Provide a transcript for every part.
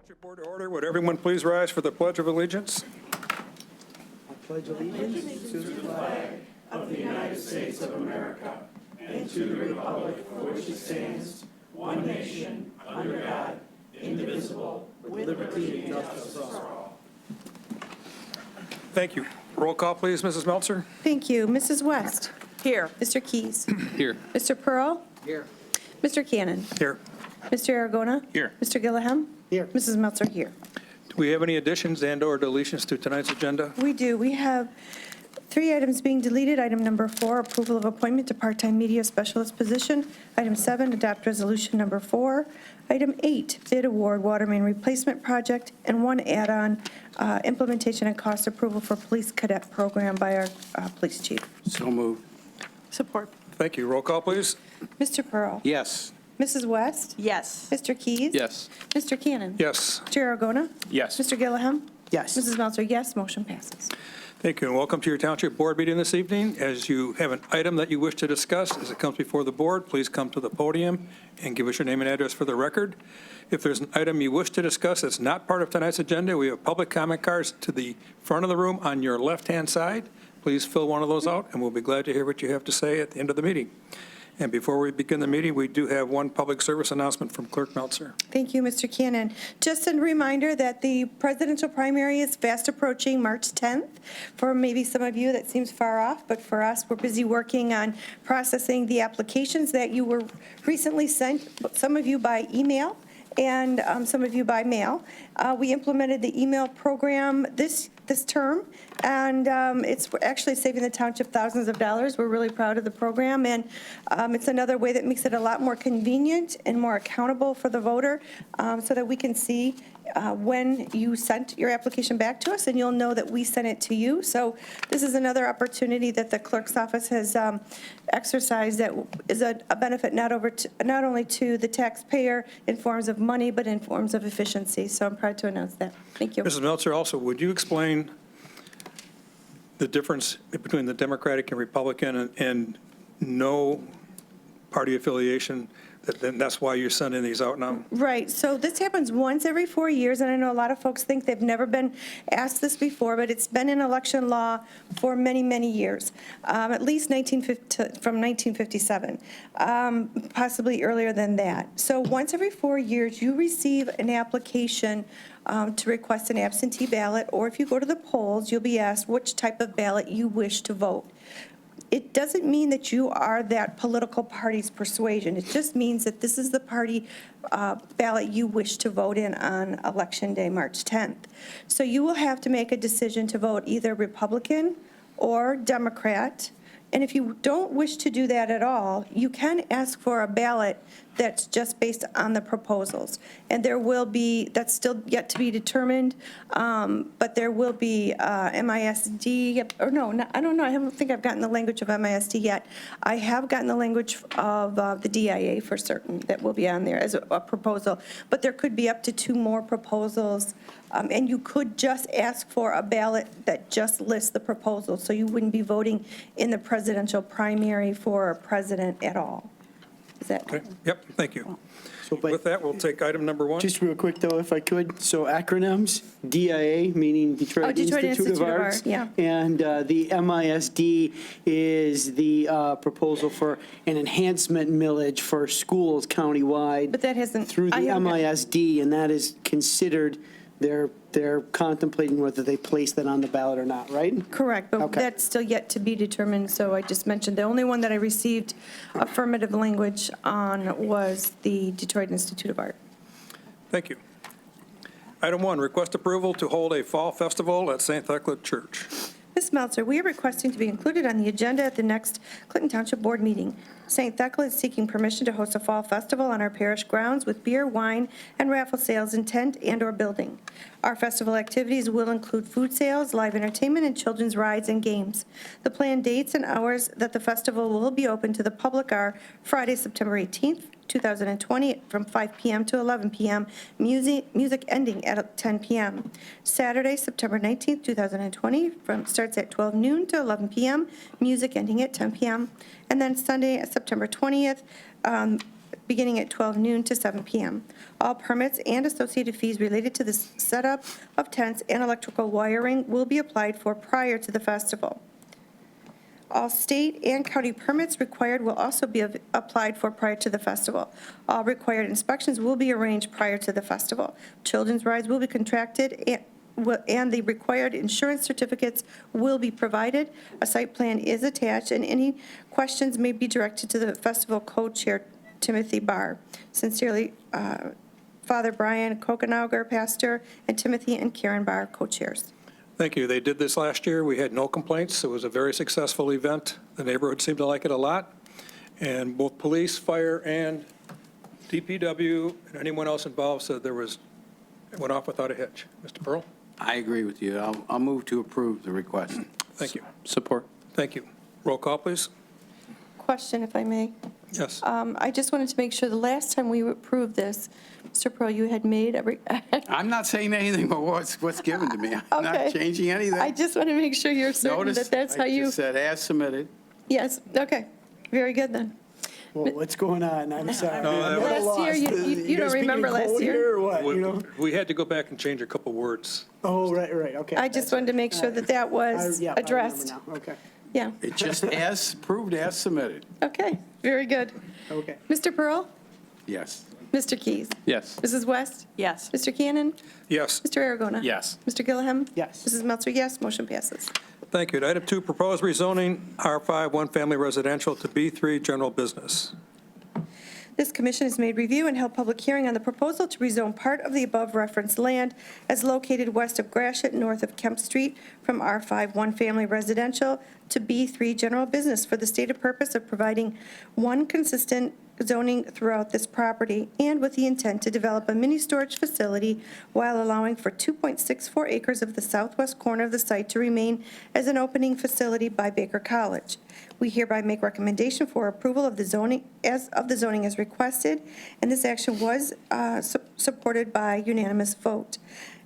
Township Board to order. Would everyone please rise for the Pledge of Allegiance? I pledge allegiance to the flag of the United States of America and to the republic for which it stands, one nation, under God, indivisible, with liberty and justice for all. Thank you. Roll call, please, Mrs. Meltzer. Thank you. Mrs. West? Here. Mr. Keys? Here. Mr. Pearl? Here. Mr. Cannon? Here. Mr. Aragona? Here. Mr. Gilliam? Here. Mrs. Meltzer here. Do we have any additions and/or deletions to tonight's agenda? We do. We have 3 items being deleted. Item number 4, approval of appointment to part-time media specialist position. Item 7, adopt resolution number 4. Item 8, bid award water main replacement project. And 1 add-on, implementation and cost approval for police cadet program by our police chief. So moved. Support. Thank you. Roll call, please. Mr. Pearl? Yes. Mrs. West? Yes. Mr. Keys? Yes. Mr. Cannon? Yes. Chair Aragona? Yes. Mr. Gilliam? Yes. Mrs. Meltzer, yes, motion passes. Thank you, and welcome to your Township Board meeting this evening. As you have an item that you wish to discuss as it comes before the board, please come to the podium and give us your name and address for the record. If there's an item you wish to discuss that's not part of tonight's agenda, we have public comment cards to the front of the room on your left-hand side. Please fill one of those out, and we'll be glad to hear what you have to say at the end of the meeting. And before we begin the meeting, we do have one public service announcement from Clerk Meltzer. Thank you, Mr. Cannon. Just a reminder that the presidential primary is fast approaching March 10th. For maybe some of you, that seems far off, but for us, we're busy working on processing the applications that you were recently sent, some of you by email and some of you by mail. We implemented the email program this term, and it's actually saving the township thousands of dollars. We're really proud of the program, and it's another way that makes it a lot more convenient and more accountable for the voter, so that we can see when you sent your application back to us, and you'll know that we sent it to you. So this is another opportunity that the clerk's office has exercised that is a benefit not only to the taxpayer in forms of money, but in forms of efficiency. So I'm proud to announce that. Thank you. Mrs. Meltzer, also, would you explain the difference between the Democratic and Republican and no party affiliation? That's why you're sending these out now? Right. So this happens once every 4 years, and I know a lot of folks think they've never been asked this before, but it's been in election law for many, many years, at least from 1957, possibly earlier than that. So once every 4 years, you receive an application to request an absentee ballot, or if you go to the polls, you'll be asked which type of ballot you wish to vote. It doesn't mean that you are that political party's persuasion. It just means that this is the party ballot you wish to vote in on Election Day, March 10th. So you will have to make a decision to vote either Republican or Democrat. And if you don't wish to do that at all, you can ask for a ballot that's just based on the proposals. And there will be, that's still yet to be determined, but there will be MISD, or no, I don't know, I don't think I've gotten the language of MISD yet. I have gotten the language of the DIA for certain that will be on there as a proposal, but there could be up to 2 more proposals, and you could just ask for a ballot that just lists the proposal, so you wouldn't be voting in the presidential primary for a president at all. Is that? Okay. Yep, thank you. So, With that, we'll take item number 1. just real quick, though, if I could. So acronyms, DIA, meaning Detroit, Detroit Institute of Arts. yeah. And the MISD is the proposal for an enhancement millage for schools countywide. But that hasn't. Through I the haven't got- MISD, and that is considered, they're contemplating whether they place that on the ballot or not, right? Correct, but Okay. that's still yet to be determined, so I just mentioned, the only one that I received affirmative language on was the Detroit Institute of Art. Thank you. Item 1, request approval to hold a fall festival at St. Thecla Church. Ms. Meltzer, we are requesting to be included on the agenda at the next Clinton Township Board meeting. St. Thecla is seeking permission to host a fall festival on our parish grounds with beer, wine, and raffle sales in tent and/or building. Our festival activities will include food sales, live entertainment, and children's rides and games. The planned dates and hours that the festival will be open to the public are Friday, September 18th, 2020, from 5 p.m. to 11 p.m., music ending at 10 p.m. Saturday, September 19th, 2020, starts at 12 noon to 11 p.m., music ending at 10 p.m. And then Sunday, September 20th, beginning at 12 noon to 7 p.m. All permits and associated fees related to the setup of tents and electrical wiring will be applied for prior to the festival. All state and county permits required will also be applied for prior to the festival. All required inspections will be arranged prior to the festival. Children's rides will be contracted and the required insurance certificates will be provided. A site plan is attached, and any questions may be directed to the festival co-chair, Timothy Barr. Sincerely, Father Brian Kokenauger, pastor, and Timothy and Karen Barr, co-chairs. Thank you. They did this last year. We had no complaints. It was a very successful event. The neighborhood seemed to like it a lot. And both police, fire, and DPW, and anyone else involved said it went off without a hitch. Mr. Pearl? I agree with you. I'll move to approve the request. Thank you. Support. Thank you. Roll call, please. Question, if I may. Yes. I just wanted to make sure the last time we approved this, Mr. Pearl, you had made every. I'm not saying anything but what's given to me. I'm Okay. not changing anything. I just want to make sure you're certain Notice, that that's how I you. just said as submitted. Yes, okay. Very good then. Well, what's going on? I'm sorry. No, I'm that at a Last year, loss. you don't guys speaking remember last code year? here or what, you know? We had to go back and change a couple words. Oh, right, okay. I just wanted to make sure that that was Yeah, I remember addressed. now. Okay, Yeah, It's just as approved, as submitted. okay, very good. okay. Mr. Pearl? Yes. Mr. Keys? Yes. Mrs. West? Yes. Mr. Cannon? Yes. Mr. Aragona? Yes. Mr. Gilliam? Yes. Mrs. Meltzer, yes, motion passes. Thank you. Item 2, proposed rezoning R5 one-family residential to B3 general business. This commission has made review and held public hearing on the proposal to rezone part of the above referenced land as located west of Gratiot, north of Kemp Street, from R5 one-family residential to B3 general business for the stated purpose of providing one consistent zoning throughout this property and with the intent to develop a mini storage facility while allowing for 2.64 acres of the southwest corner of the site to remain as an opening facility by Baker College. We hereby make recommendation for approval of the zoning as requested, and this action was supported by unanimous vote.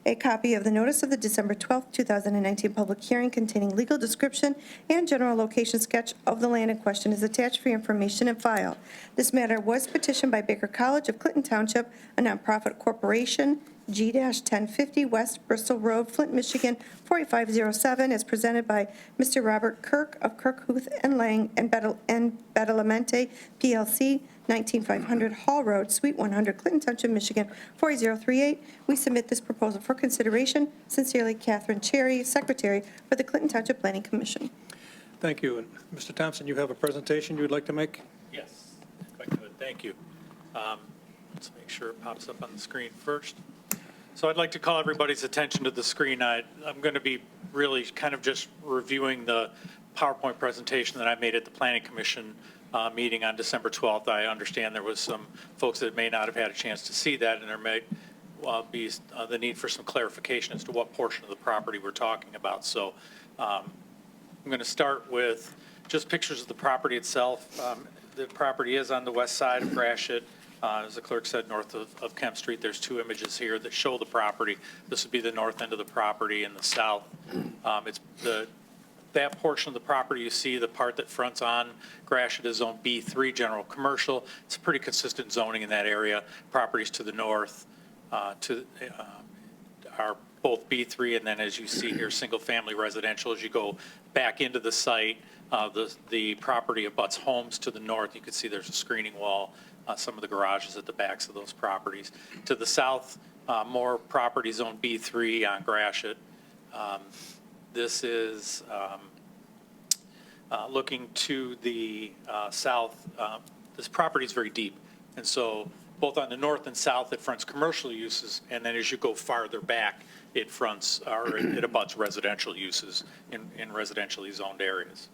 A copy of the notice of the December 12, 2019 public hearing containing legal description and general location sketch of the land in question is attached for your information and file. This matter was petitioned by Baker College of Clinton Township, a nonprofit corporation, G-1050 West Bristol Road, Flint, Michigan, 48507, as presented by Mr. Robert Kirk of Kirk, Huth, and Lang and Badalamenti, PLC, 19500 Hall Road, Suite 100, Clinton Township, Michigan, 48038. We submit this proposal for consideration. Sincerely, Catherine Cherry, Secretary for the Clinton Township Planning Commission. Thank you. And Mr. Thompson, you have a presentation you would like to make? Yes, if I could. Thank you. Let's make sure it pops up on the screen first. So I'd like to call everybody's attention to the screen. I'm going to be really kind of just reviewing the PowerPoint presentation that I made at the Planning Commission meeting on December 12th. I understand there was some folks that may not have had a chance to see that, and there may be the need for some clarification as to what portion of the property we're talking about. So I'm going to start with just pictures of the property itself. The property is on the west side of Gratiot. As the clerk said, north of Kemp Street. There's two images here that show the property. This would be the north end of the property and the south. That portion of the property you see, the part that fronts on Gratiot is zone B3 general commercial. It's pretty consistent zoning in that area. Properties to the north are both B3, and then as you see here, single family residential. As you go back into the site, the property abuts homes to the north. You can see there's a screening wall. Some of the garages at the backs of those properties. To the south, more property zone B3 on Gratiot. This is looking to the south. This property is very deep, and so both on the north and south, it fronts commercial uses, and then as you go farther back, it fronts or it abuts residential uses in residentially zoned areas.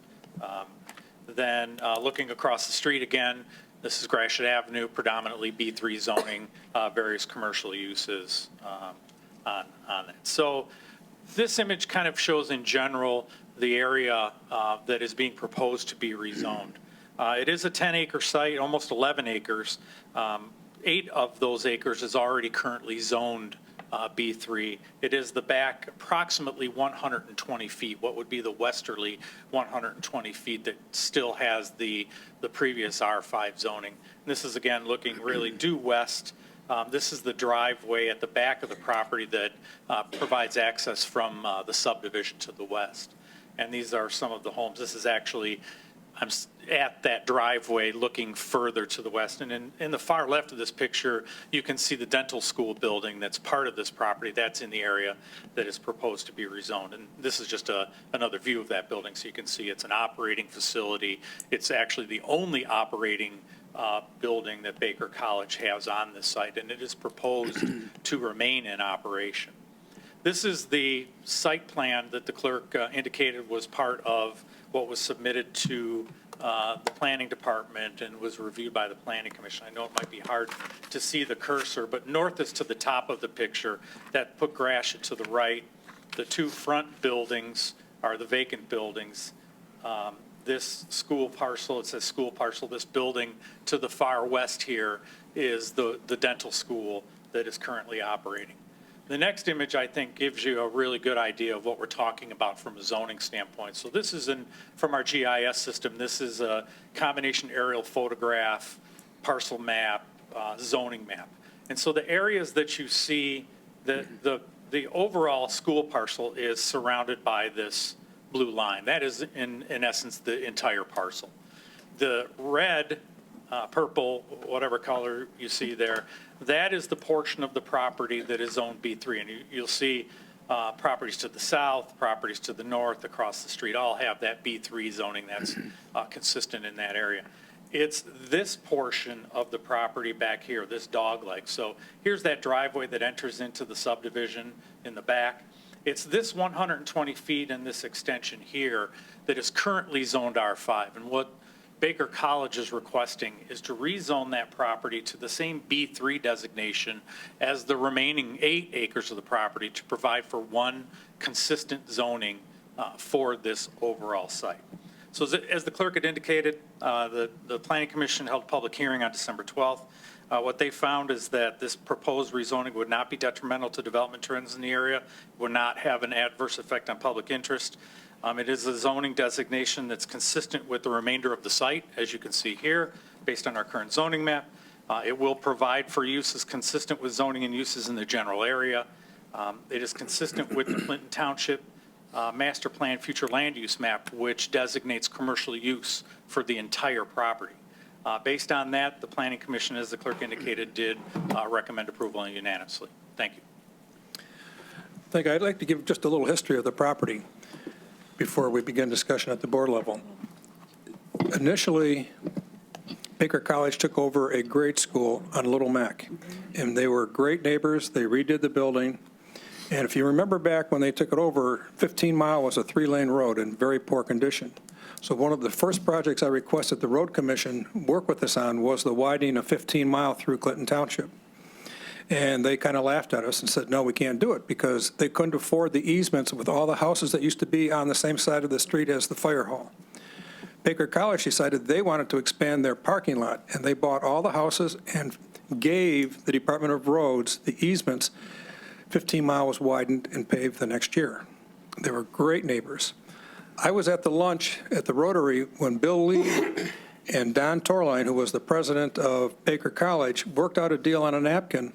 Then looking across the street again, this is Gratiot Avenue, predominantly B3 zoning, various commercial uses on it. So this image kind of shows in general the area that is being proposed to be rezoned. It is a 10-acre site, almost 11 acres. 8 of those acres is already currently zoned B3. It is the back approximately 120 feet, what would be the westerly 120 feet that still has the previous R5 zoning. And this is, again, looking really due west. This is the driveway at the back of the property that provides access from the subdivision to the west. And these are some of the homes. This is actually, I'm at that driveway looking further to the west. And in the far left of this picture, you can see the dental school building that's part of this property. That's in the area that is proposed to be rezoned. And this is just another view of that building. So you can see it's an operating facility. It's actually the only operating building that Baker College has on this site, and it is proposed to remain in operation. This is the site plan that the clerk indicated was part of what was submitted to the planning department and was reviewed by the planning commission. I know it might be hard to see the cursor, but north is to the top of the picture. That put Gratiot to the right. The two front buildings are the vacant buildings. This school parcel, it says school parcel, this building to the far west here is the dental school that is currently operating. The next image, I think, gives you a really good idea of what we're talking about from a zoning standpoint. So this is from our GIS system. This is a combination aerial photograph, parcel map, zoning map. And so the areas that you see, the overall school parcel is surrounded by this blue line. That is, in essence, the entire parcel. The red, purple, whatever color you see there, that is the portion of the property that is zoned B3. And you'll see properties to the south, properties to the north, across the street, all have that B3 zoning that's consistent in that area. It's this portion of the property back here, this dog-leg. So here's that driveway that enters into the subdivision in the back. It's this 120 feet and this extension here that is currently zoned R5. And what Baker College is requesting is to rezone that property to the same B3 designation as the remaining 8 acres of the property to provide for one consistent zoning for this overall site. So as the clerk had indicated, the Planning Commission held a public hearing on December 12th. What they found is that this proposed rezoning would not be detrimental to development trends in the area, would not have an adverse effect on public interest. It is a zoning designation that's consistent with the remainder of the site, as you can see here, based on our current zoning map. It will provide for uses consistent with zoning and uses in the general area. It is consistent with the Clinton Township Master Plan Future Land Use Map, which designates commercial use for the entire property. Based on that, the Planning Commission, as the clerk indicated, did recommend approval unanimously. Thank you. I'd like to give just a little history of the property before we begin discussion at the board level. Initially, Baker College took over a grade school on Little Mac, and they were great neighbors. They redid the building. And if you remember back when they took it over, 15 Mile was a 3-lane road in very poor condition. So one of the first projects I requested the Road Commission work with us on was the widening of 15 Mile through Clinton Township. And they kind of laughed at us and said, no, we can't do it, because they couldn't afford the easements with all the houses that used to be on the same side of the street as the fire hall. Baker College decided they wanted to expand their parking lot, and they bought all the houses and gave the Department of Roads the easements. 15 Mile was widened and paved the next year. They were great neighbors. I was at the lunch at the Rotary when Bill Lee and Don Torline, who was the president of Baker College, worked out a deal on a napkin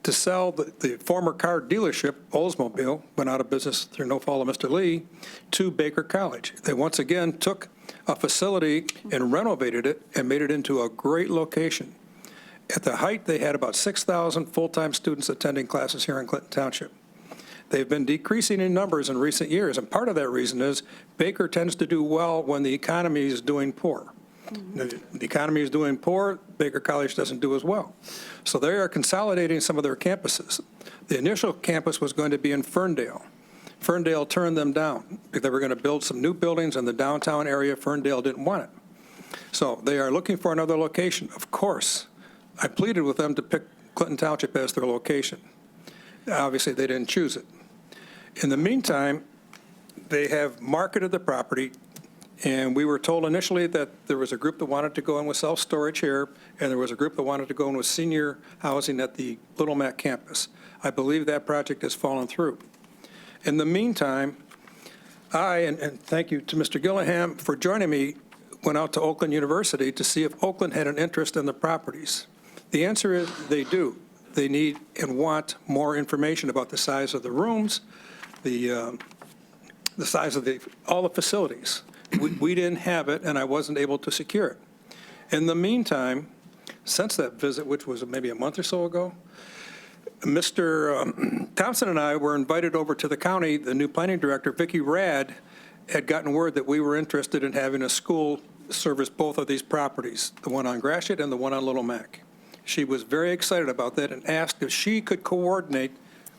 to sell the former car dealership, Oldsmobile, went out of business through no fault of Mr. Lee, to Baker College. They once again took a facility and renovated it and made it into a great location. At the height, they had about 6,000 full-time students attending classes here in Clinton Township. They've been decreasing in numbers in recent years, and part of that reason is Baker tends to do well when the economy is doing poor. If the economy is doing poor, Baker College doesn't do as well. So they are consolidating some of their campuses. The initial campus was going to be in Ferndale. Ferndale turned them down. They were going to build some new buildings in the downtown area. Ferndale didn't want it. So they are looking for another location. Of course, I pleaded with them to pick Clinton Township as their location. Obviously, they didn't choose it. In the meantime, they have marketed the property And we were told initially that there was a group that wanted to go in with self-storage here, and there was a group that wanted to go in with senior housing at the Little Mac campus. I believe that project has fallen through. In the meantime, and thank you to Mr. Gillingham for joining me, went out to Oakland University to see if Oakland had an interest in the properties. The answer is they do. They need and want more information about the size of the rooms, the size of all the facilities. We didn't have it, and I wasn't able to secure it. In the meantime, since that visit, which was maybe a month or so ago, Mr. Thompson and I were invited over to the county. The new planning director, Vicki Rad, had gotten word that we were interested in having a school service both of these properties, the one on Gratiot and the one on Little Mac. She was very excited about that and asked if she could coordinate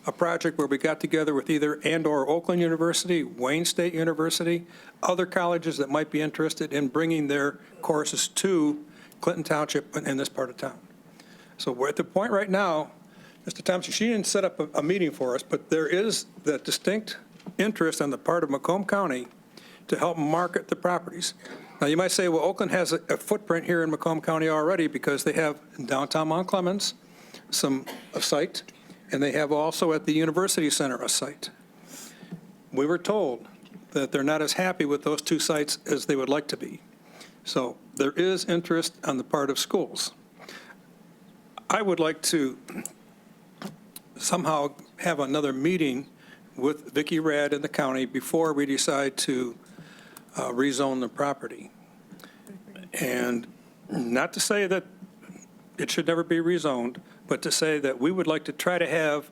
a project where we got together with either and/or Oakland University, Wayne State University, other colleges that might be interested in bringing their courses to Clinton Township in this part of town. So we're at the point right now, Mr. Thompson, she didn't set up a meeting for us, but there is that distinct interest on the part of Macomb County to help market the properties. Now, you might say, well, Oakland has a footprint here in Macomb County already because they have in downtown Mount Clemens a site, and they have also at the University Center a site. We were told that they're not as happy with those two sites as they would like to be. So there is interest on the part of schools. I would like to somehow have another meeting with Vicki Rad in the county before we decide to rezone the property. And not to say that it should never be rezoned, but to say that we would like to try to have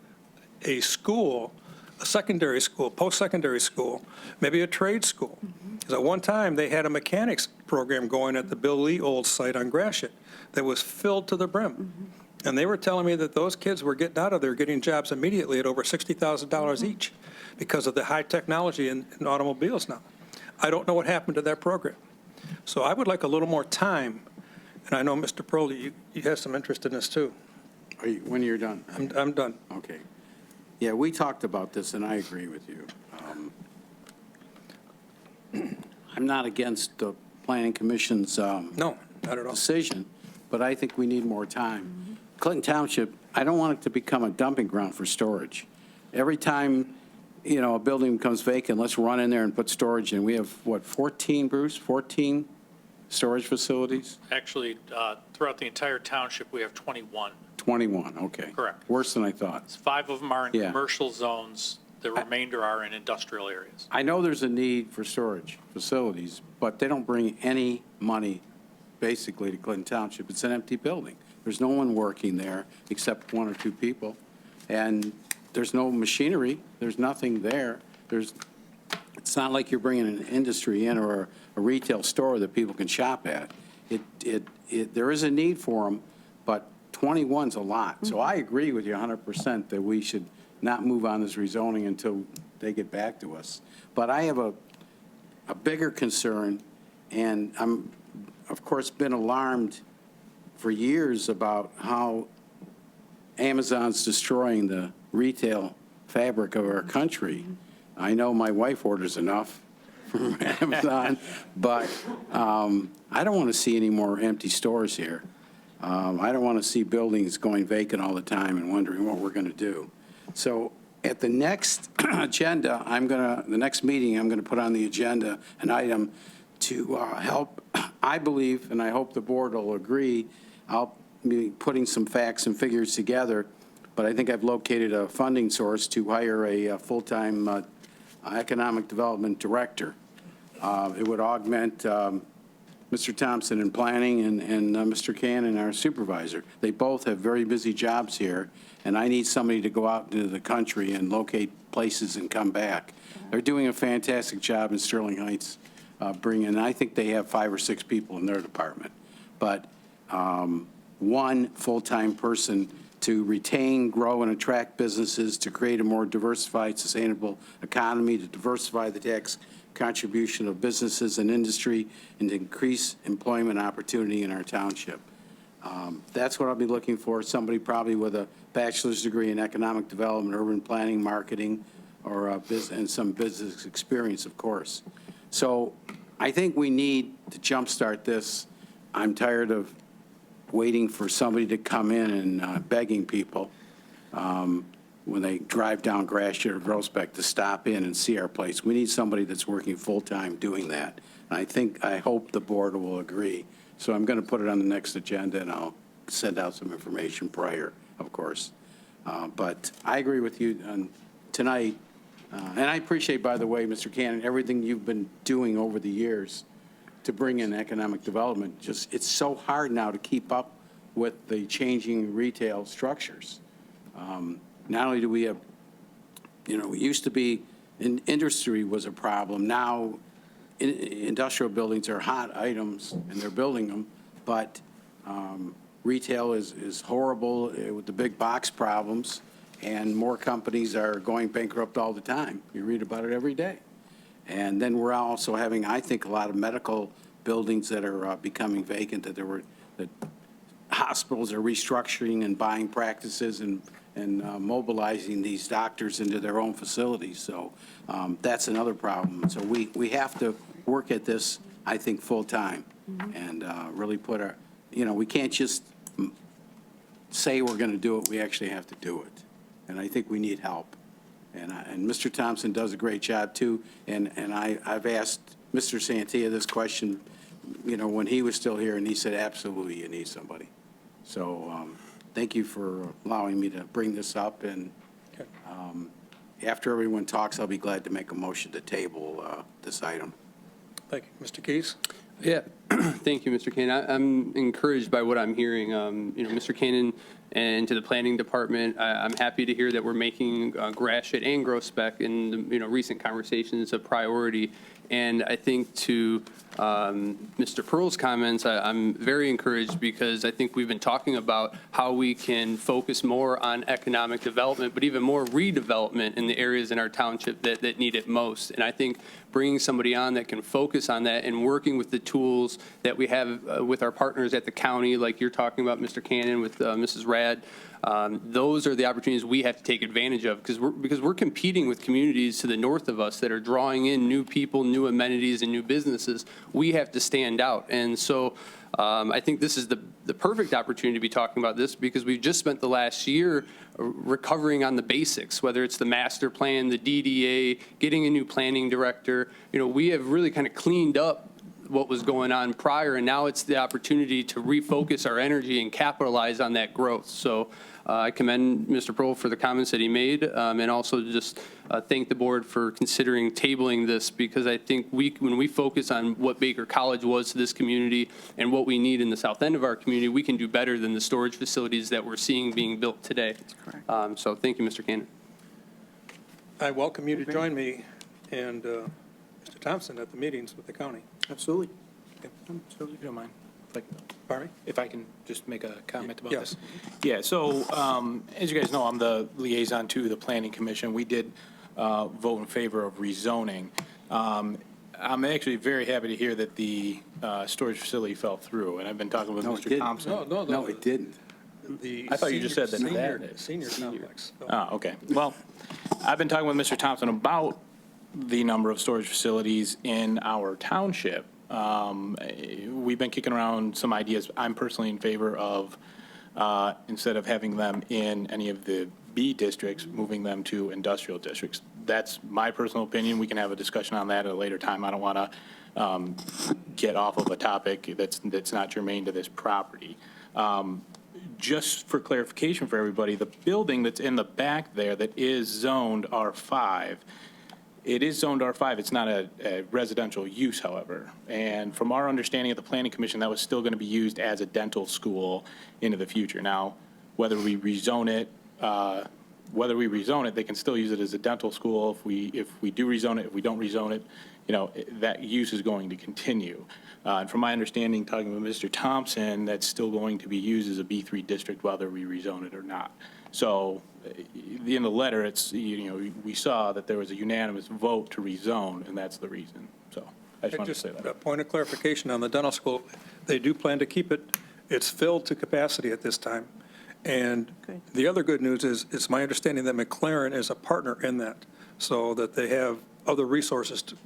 a school, a secondary school, post-secondary school, maybe a trade school. Because at one time, they had a mechanics program going at the Bill Lee old site on Gratiot that was filled to the brim. And they were telling me that those kids were getting out of there, getting jobs immediately at over $60,000 each because of the high technology in automobiles now. I don't know what happened to that program. So I would like a little more time. And I know, Mr. Pearl, you have some interest in this, too. When you're done? I'm done. Okay. Yeah, we talked about this, and I agree with you. I'm not against the Planning Commission's No, not at all. decision, but I think we need more time. Clinton Township, I don't want it to become a dumping ground for storage. Every time, a building becomes vacant, let's run in there and put storage in. We have, 14, Bruce? 14 storage facilities? Actually, throughout the entire township, we have 21. 21, okay. Correct. Worse than I thought. 5 of them are in Yeah. commercial zones. The remainder are in industrial areas. I know there's a need for storage facilities, but they don't bring any money basically to Clinton Township. It's an empty building. There's no one working there except 1 or 2 people. And there's no machinery. There's nothing there. It's not like you're bringing an industry in or a retail store that people can shop at. There is a need for them, but 21's a lot. So I agree with you 100% that we should not move on this rezoning until they get back to us. But I have a bigger concern, and I'm, of course, been alarmed for years about how Amazon's destroying the retail fabric of our country. I know my wife orders enough from Amazon, but I don't want to see any more empty stores here. I don't want to see buildings going vacant all the time and wondering what we're going to do. So at the next agenda, the next meeting, I'm going to put on the agenda an item to help, I believe, and I hope the board will agree, I'll be putting some facts and figures together, but I think I've located a funding source to hire a full-time economic development director. It would augment Mr. Thompson in planning and Mr. Cannon, our supervisor. They both have very busy jobs here, and I need somebody to go out into the country and locate places and come back. They're doing a fantastic job in Sterling Heights, and I think they have 5 or 6 people in their department. But one full-time person to retain, grow, and attract businesses, to create a more diversified, sustainable economy, to diversify the tax contribution of businesses and industry, and to increase employment opportunity in our township. That's what I'll be looking for, somebody probably with a bachelor's degree in economic development, urban planning, marketing, or and some business experience, of course. So I think we need to jumpstart this. I'm tired of waiting for somebody to come in and begging people when they drive down Gratiot or Groesbeck to stop in and see our place. We need somebody that's working full-time doing that. And I hope the board will agree. So I'm going to put it on the next agenda, and I'll send out some information prior, of course. But I agree with you on tonight. And I appreciate, by the way, Mr. Cannon, everything you've been doing over the years to bring in economic development. Just, it's so hard now to keep up with the changing retail structures. Not only do we have, it used to be industry was a problem. Now, industrial buildings are hot items, and they're building them, but retail is horrible with the big box problems, and more companies are going bankrupt all the time. You read about it every day. And then we're also having, I think, a lot of medical buildings that are becoming vacant, that hospitals are restructuring and buying practices and mobilizing these doctors into their own facilities. So that's another problem. So we have to work at this, I think, full-time and really put our, we can't just say we're going to do it. We actually have to do it. And I think we need help. And Mr. Thompson does a great job, too. And I've asked Mr. Santia this question, when he was still here, and he said, absolutely, you need somebody. So thank you for allowing me to bring this up. And after everyone talks, I'll be glad to make a motion to table this item. Thank you. Mr. Keys? Yeah, thank you, Mr. Cannon. I'm encouraged by what I'm hearing. Mr. Cannon and to the planning department, I'm happy to hear that we're making Gratiot and Groesbeck in the recent conversations a priority. And I think to Mr. Pearl's comments, I'm very encouraged because I think we've been talking about how we can focus more on economic development, but even more redevelopment in the areas in our township that need it most. And I think bringing somebody on that can focus on that and working with the tools that we have with our partners at the county, like you're talking about, Mr. Cannon, with Mrs. Rad, those are the opportunities we have to take advantage of because we're competing with communities to the north of us that are drawing in new people, new amenities, and new businesses. We have to stand out. And so I think this is the perfect opportunity to be talking about this because we've just spent the last year recovering on the basics, whether it's the master plan, the DDA, getting a new planning director. We have really kind of cleaned up what was going on prior, and now it's the opportunity to refocus our energy and capitalize on that growth. So I commend Mr. Pearl for the comments that he made, and also just thank the board for considering tabling this because I think when we focus on what Baker College was to this community and what we need in the south end of our community, we can do better than the storage facilities that we're seeing being built today. So thank you, Mr. Cannon. I welcome you to join me and Mr. Thompson at the meetings with the county. Absolutely. So if you don't mind, Pardon me? if I can just make a comment about Yes. this. Yeah, so as you guys know, I'm the liaison to the Planning Commission. We did vote in favor of rezoning. I'm actually very happy to hear that the storage facility fell through, and I've been talking with No, it Mr. didn't. Thompson. No, it didn't. I thought you just said that that Senior complex. Okay. Well, I've been talking with Mr. Thompson about the number of storage facilities in our township. We've been kicking around some ideas. I'm personally in favor of, instead of having them in any of the B districts, moving them to industrial districts. That's my personal opinion. We can have a discussion on that at a later time. I don't want to get off of a topic that's not germane to this property. Just for clarification for everybody, the building that's in the back there that is zoned R5, it is zoned R5. It's not a residential use, however. And from our understanding of the Planning Commission, that was still going to be used as a dental school into the future. Now, whether we rezone it, they can still use it as a dental school. If we do rezone it, if we don't rezone it, that use is going to continue. And from my understanding, talking with Mr. Thompson, that's still going to be used as a B3 district, whether we rezone it or not. So in the letter, it's, we saw that there was a unanimous vote to rezone, and that's the reason. So I just wanted to say that. A point of clarification on the dental school, they do plan to keep it. It's filled to capacity at this time. And the other good news is, it's my understanding that McLaren is a partner in that, so that they have other resources to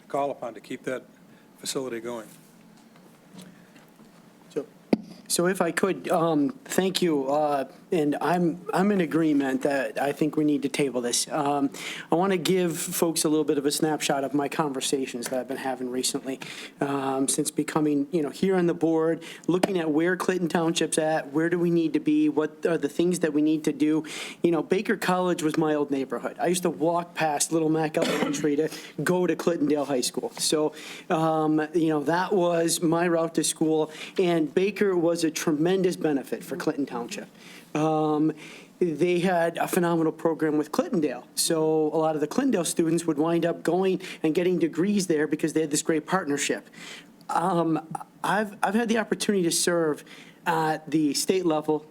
call upon to keep that facility going. So if I could, thank you, and I'm in agreement that I think we need to table this. I want to give folks a little bit of a snapshot of my conversations that I've been having recently since becoming, here on the board, looking at where Clinton Township's at, where do we need to be, what are the things that we need to do. Baker College was my old neighborhood. I used to walk past Little Mac Elementary to go to Clintondale High School. So, that was my route to school, and Baker was a tremendous benefit for Clinton Township. They had a phenomenal program with Clintondale. So a lot of the Clintondale students would wind up going and getting degrees there because they had this great partnership. I've had the opportunity to serve at the state level,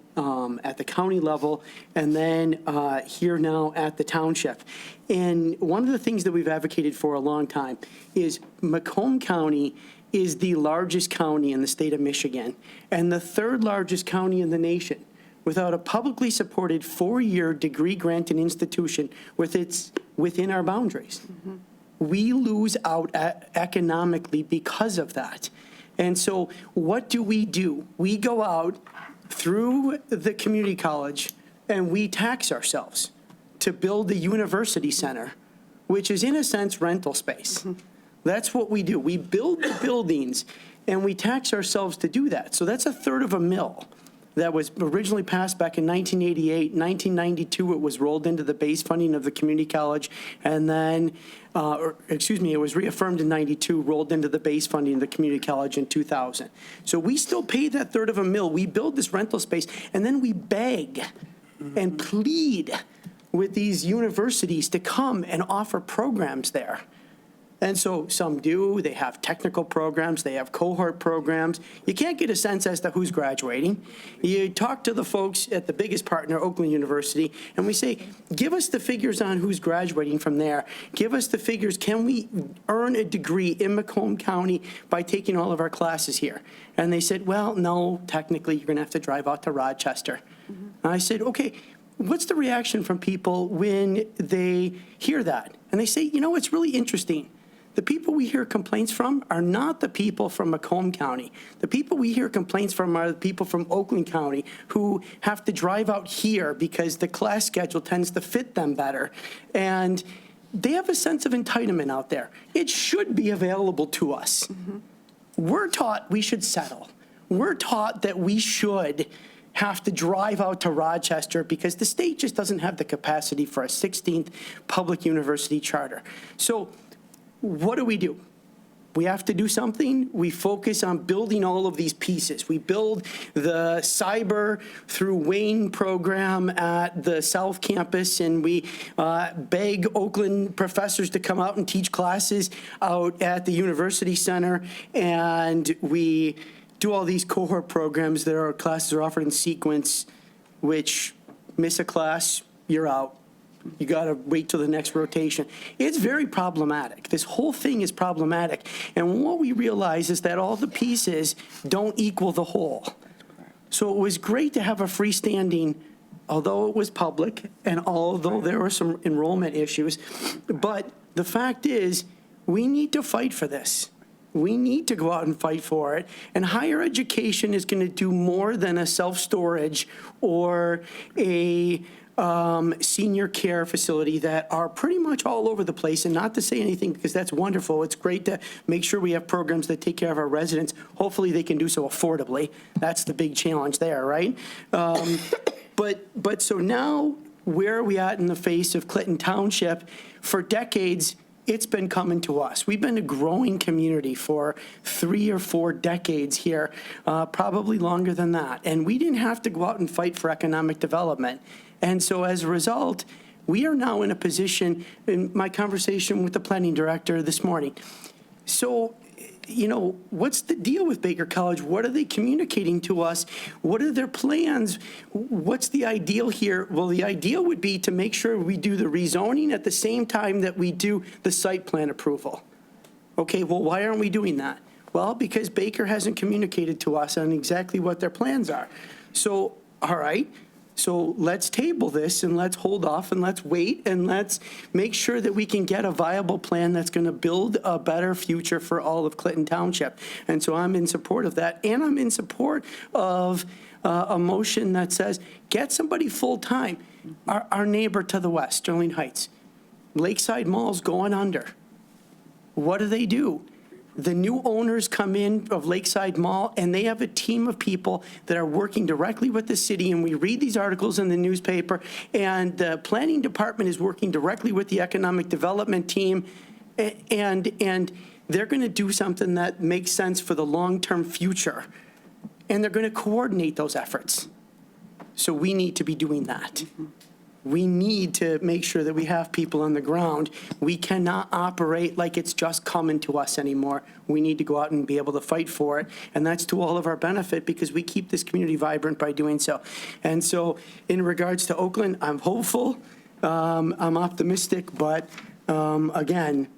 at the county level, and then here now at the township. And one of the things that we've advocated for a long time is Macomb County is the largest county in the state of Michigan and the third largest county in the nation without a publicly supported 4-year degree granting institution within our boundaries. Mm-hmm. We lose out economically because of that. And so what do? We go out through the community college and we tax ourselves to build a university center, which is in a sense rental space. Mm-hmm. That's what we do. We build the buildings and we tax ourselves to do that. So that's $0.33 that was originally passed back in 1988. 1992, it was rolled into the base funding of the community college. And then, it was reaffirmed in 92, rolled into the base funding of the community college in 2000. So we still pay that $0.33. We build this rental space and then we beg and plead with these universities to come and offer programs there. And so some do. They have technical programs. They have cohort programs. You can't get a sense as to who's graduating. You talk to the folks at the biggest partner, Oakland University, and we say, give us the figures on who's graduating from there. Give us the figures. Can we earn a degree in Macomb County by taking all of our classes here? And they said, well, no, technically you're going to have to drive out to Rochester. Mm-hmm. And I said, okay, what's the reaction from people when they hear that? And they say, it's really interesting. The people we hear complaints from are not the people from Macomb County. The people we hear complaints from are the people from Oakland County who have to drive out here because the class schedule tends to fit them better. And they have a sense of entitlement out there. It should be available to us. Mm-hmm. We're taught we should settle. We're taught that we should have to drive out to Rochester because the state just doesn't have the capacity for a 16th public university charter. So what do? We have to do something. We focus on building all of these pieces. We build the cyber through Wayne program at the South Campus, and we beg Oakland professors to come out and teach classes out at the University Center, and we do all these cohort programs that our classes are offered in sequence, which miss a class, you're out. You got to wait till the next rotation. It's very problematic. This whole thing is problematic. And what we realize is that all the pieces don't equal the whole. So it was great to have a freestanding, although it was public and although there were some enrollment issues. But the fact is, we need to fight for this. We need to go out and fight for it. And higher education is going to do more than a self-storage or a senior care facility that are pretty much all over the place. And not to say anything because that's wonderful. It's great to make sure we have programs that take care of our residents. Hopefully they can do so affordably. That's the big challenge there, right? But so now where are we at in the face of Clinton Township? For decades, it's been coming to us. We've been a growing community for 3 or 4 decades here, probably longer than that. And we didn't have to go out and fight for economic development. And so as a result, we are now in a position, in my conversation with the planning director this morning. So, what's the deal with Baker College? What are they communicating to us? What are their plans? What's the ideal here? Well, the ideal would be to make sure we do the rezoning at the same time that we do the site plan approval. Okay, well, why aren't we doing that? Well, because Baker hasn't communicated to us on exactly what their plans are. So, all right. So let's table this and let's hold off and let's wait and let's make sure that we can get a viable plan that's going to build a better future for all of Clinton Township. And so I'm in support of that. And I'm in support of a motion that says, get somebody full-time. Our neighbor to the west, Sterling Heights, Lakeside Mall's going under. What do? The new owners come in of Lakeside Mall, and they have a team of people that are working directly with the city, and we read these articles in the newspaper, and the planning department is working directly with the economic development team, and they're going to do something that makes sense for the long-term future, and they're going to coordinate those efforts. So we need to be doing that. We need to make sure that we have people on the ground. We cannot operate like it's just coming to us anymore. We need to go out and be able to fight for it, and that's to all of our benefit because we keep this community vibrant by doing so. And so in regards to Oakland, I'm hopeful, I'm optimistic, but again,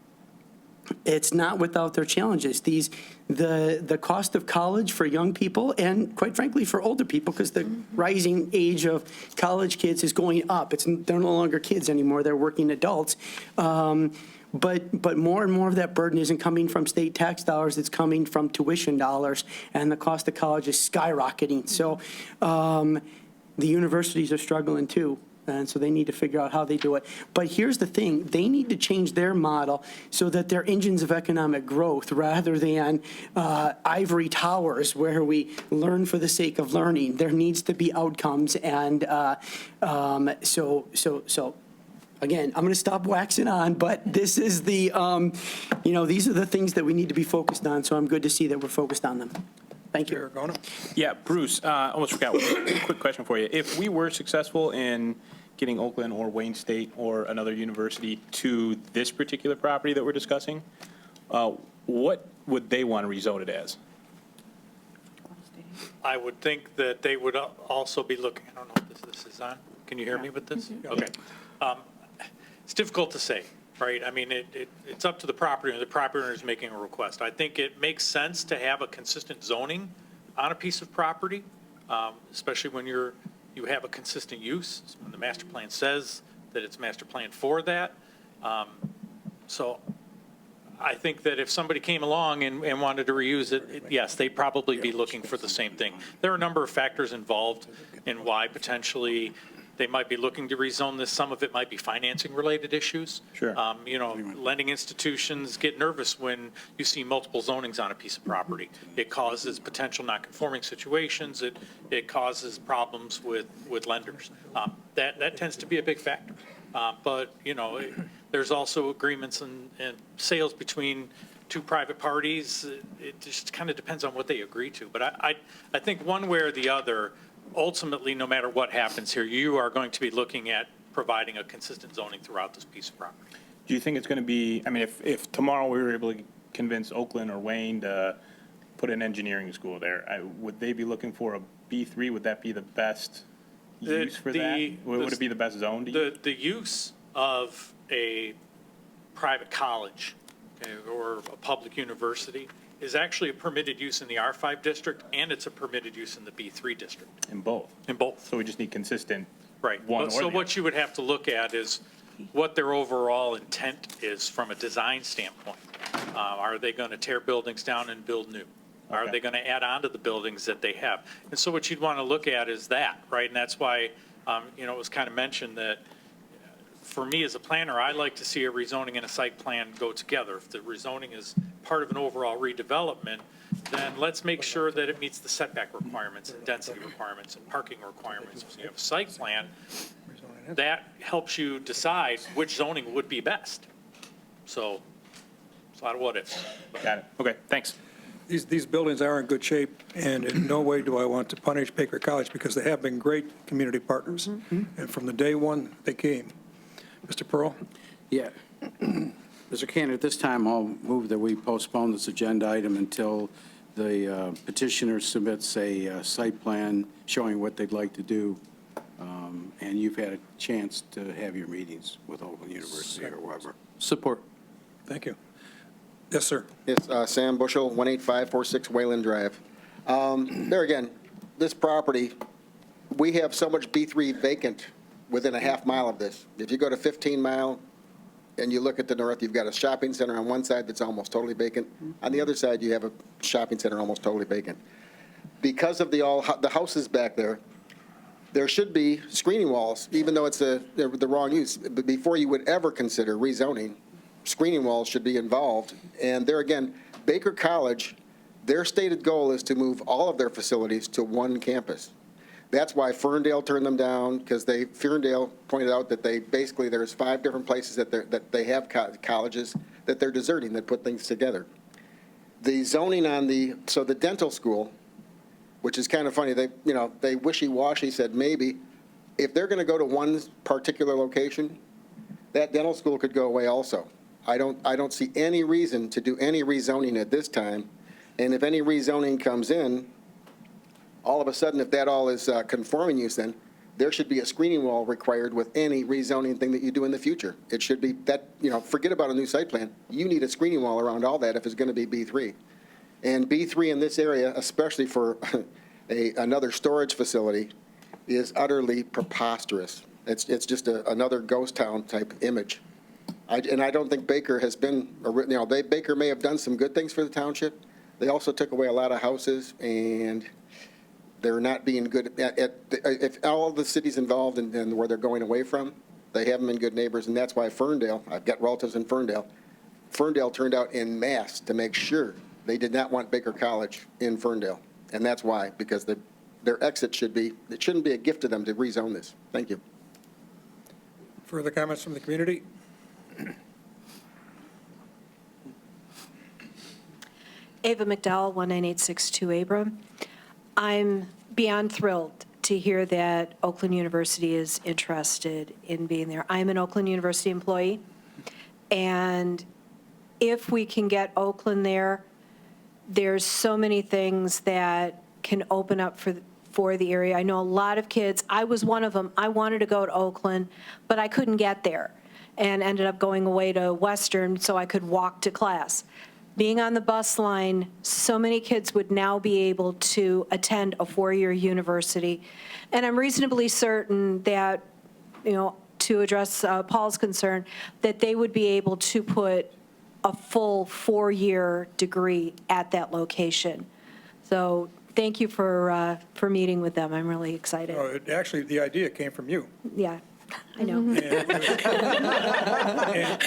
it's not without their challenges. The cost of college for young people and, quite frankly, for older people, because the rising age of college kids is going up. They're no longer kids anymore. They're working adults. But more and more of that burden isn't coming from state tax dollars. It's coming from tuition dollars, and the cost of college is skyrocketing. So the universities are struggling too. And so they need to figure out how they do it. But here's the thing. They need to change their model so that they're engines of economic growth rather than ivory towers where we learn for the sake of learning. There needs to be outcomes. And so again, I'm going to stop waxing on, but this is the, these are the things that we need to be focused on. So I'm good to see that we're focused on them. Thank you. Aragona? Yeah, Bruce, almost forgot. Quick question for you. If we were successful in getting Oakland or Wayne State or another university to this particular property that we're discussing, what would they want to rezone it as? I would think that they would also be looking, I don't know if this is on. Can you hear me with this? Okay. It's difficult to say, right? I mean, it's up to the property owner. The property owner is making a request. I think it makes sense to have a consistent zoning on a piece of property, especially when you have a consistent use. When the master plan says that it's master plan for that. So I think that if somebody came along and wanted to reuse it, yes, they'd probably be looking for the same thing. There are a number of factors involved in why potentially they might be looking to rezone this. Some of it might be financing related issues. Sure. Lending institutions get nervous when you see multiple zonings on a piece of property. It causes potential non-conforming situations. It causes problems with lenders. That tends to be a big factor. But there's also agreements and sales between two private parties. It just kind of depends on what they agree to. But I think one way or the other, ultimately, no matter what happens here, you are going to be looking at providing a consistent zoning throughout this piece of property. Do you think it's going to be, I mean, if tomorrow we were able to convince Oakland or Wayne to put an engineering school there, would they be looking for a B3? Would that be the best use for that? Would it be the best zone to use? The use of a private college, okay, or a public university is actually a permitted use in the R5 district, and it's a permitted use in the B3 district. In both? In both. So we just need consistent Right. one or the So other. what you would have to look at is what their overall intent is from a design standpoint. Are they going to tear buildings down and build new? Are Okay. they going to add on to the buildings that they have? And so what you'd want to look at is that, right? And that's why, it was kind of mentioned that for me as a planner, I like to see a rezoning and a site plan go together. If the rezoning is part of an overall redevelopment, then let's make sure that it meets the setback requirements and density requirements and parking requirements. When you have a site plan, that helps you decide which zoning would be best. So it's a lot of what ifs. Got it. Okay, thanks. These buildings are in good shape, and in no way do I want to punish Baker College because they have been great community partners. And from the day one they came. Mr. Pearl? Yeah. Mr. Cantor, at this time, I'll move that we postpone this agenda item until the petitioner submits a site plan showing what they'd like to do, and you've had a chance to have your meetings with Oakland University or whoever. Support. Thank you. Yes, sir. It's Sam Bushel, 18546 Wayland Drive. There again, this property we have so much B3 vacant within a half mile of this. If you go to 15 Mile and you look at the north, you've got a shopping center on one side that's almost totally vacant. On the other side, you have a shopping center almost totally vacant. Because of the houses back there, there should be screening walls, even though it's the wrong use. But before you would ever consider rezoning, screening walls should be involved. And there again, Baker College, their stated goal is to move all of their facilities to one campus. That's why Ferndale turned them down, because Ferndale pointed out that there's 5 different places that they have colleges that they're deserting that put things together. The zoning on the dental school, which is kind of funny, they wishy-washy said maybe. If they're going to go to one particular location, that dental school could go away also. I don't see any reason to do any rezoning at this time. And if any rezoning comes in, all of a sudden, if that all is conforming use, then there should be a screening wall required with any rezoning thing that you do in the future. It should be that, forget about a new site plan. You need a screening wall around all that if it's going to be B3. And B3 in this area, especially for another storage facility, is utterly preposterous. It's just another ghost town type image. And I don't think Baker has been, Baker may have done some good things for the township. They also took away a lot of houses, and they're not being good if all the cities involved and where they're going away from, they haven't been good neighbors, and that's why Ferndale, I've got relatives in Ferndale, turned out en masse to make sure they did not want Baker College in Ferndale. And that's why, because their exit it shouldn't be a gift to them to rezone this. Thank you. Further comments from the community? Ava McDowell, 19862 Abram. I'm beyond thrilled to hear that Oakland University is interested in being there. I'm an Oakland University employee, and if we can get Oakland there, there's so many things that can open up for the area. I know a lot of kids. I was one of them. I wanted to go to Oakland, but I couldn't get there and ended up going away to Western so I could walk to class. Being on the bus line, so many kids would now be able to attend a 4-year university. And I'm reasonably certain that, to address Paul's concern, that they would be able to put a full 4-year degree at that location. So thank you for meeting with them. I'm really excited. Oh, actually, the idea came from you. Yeah, I know. And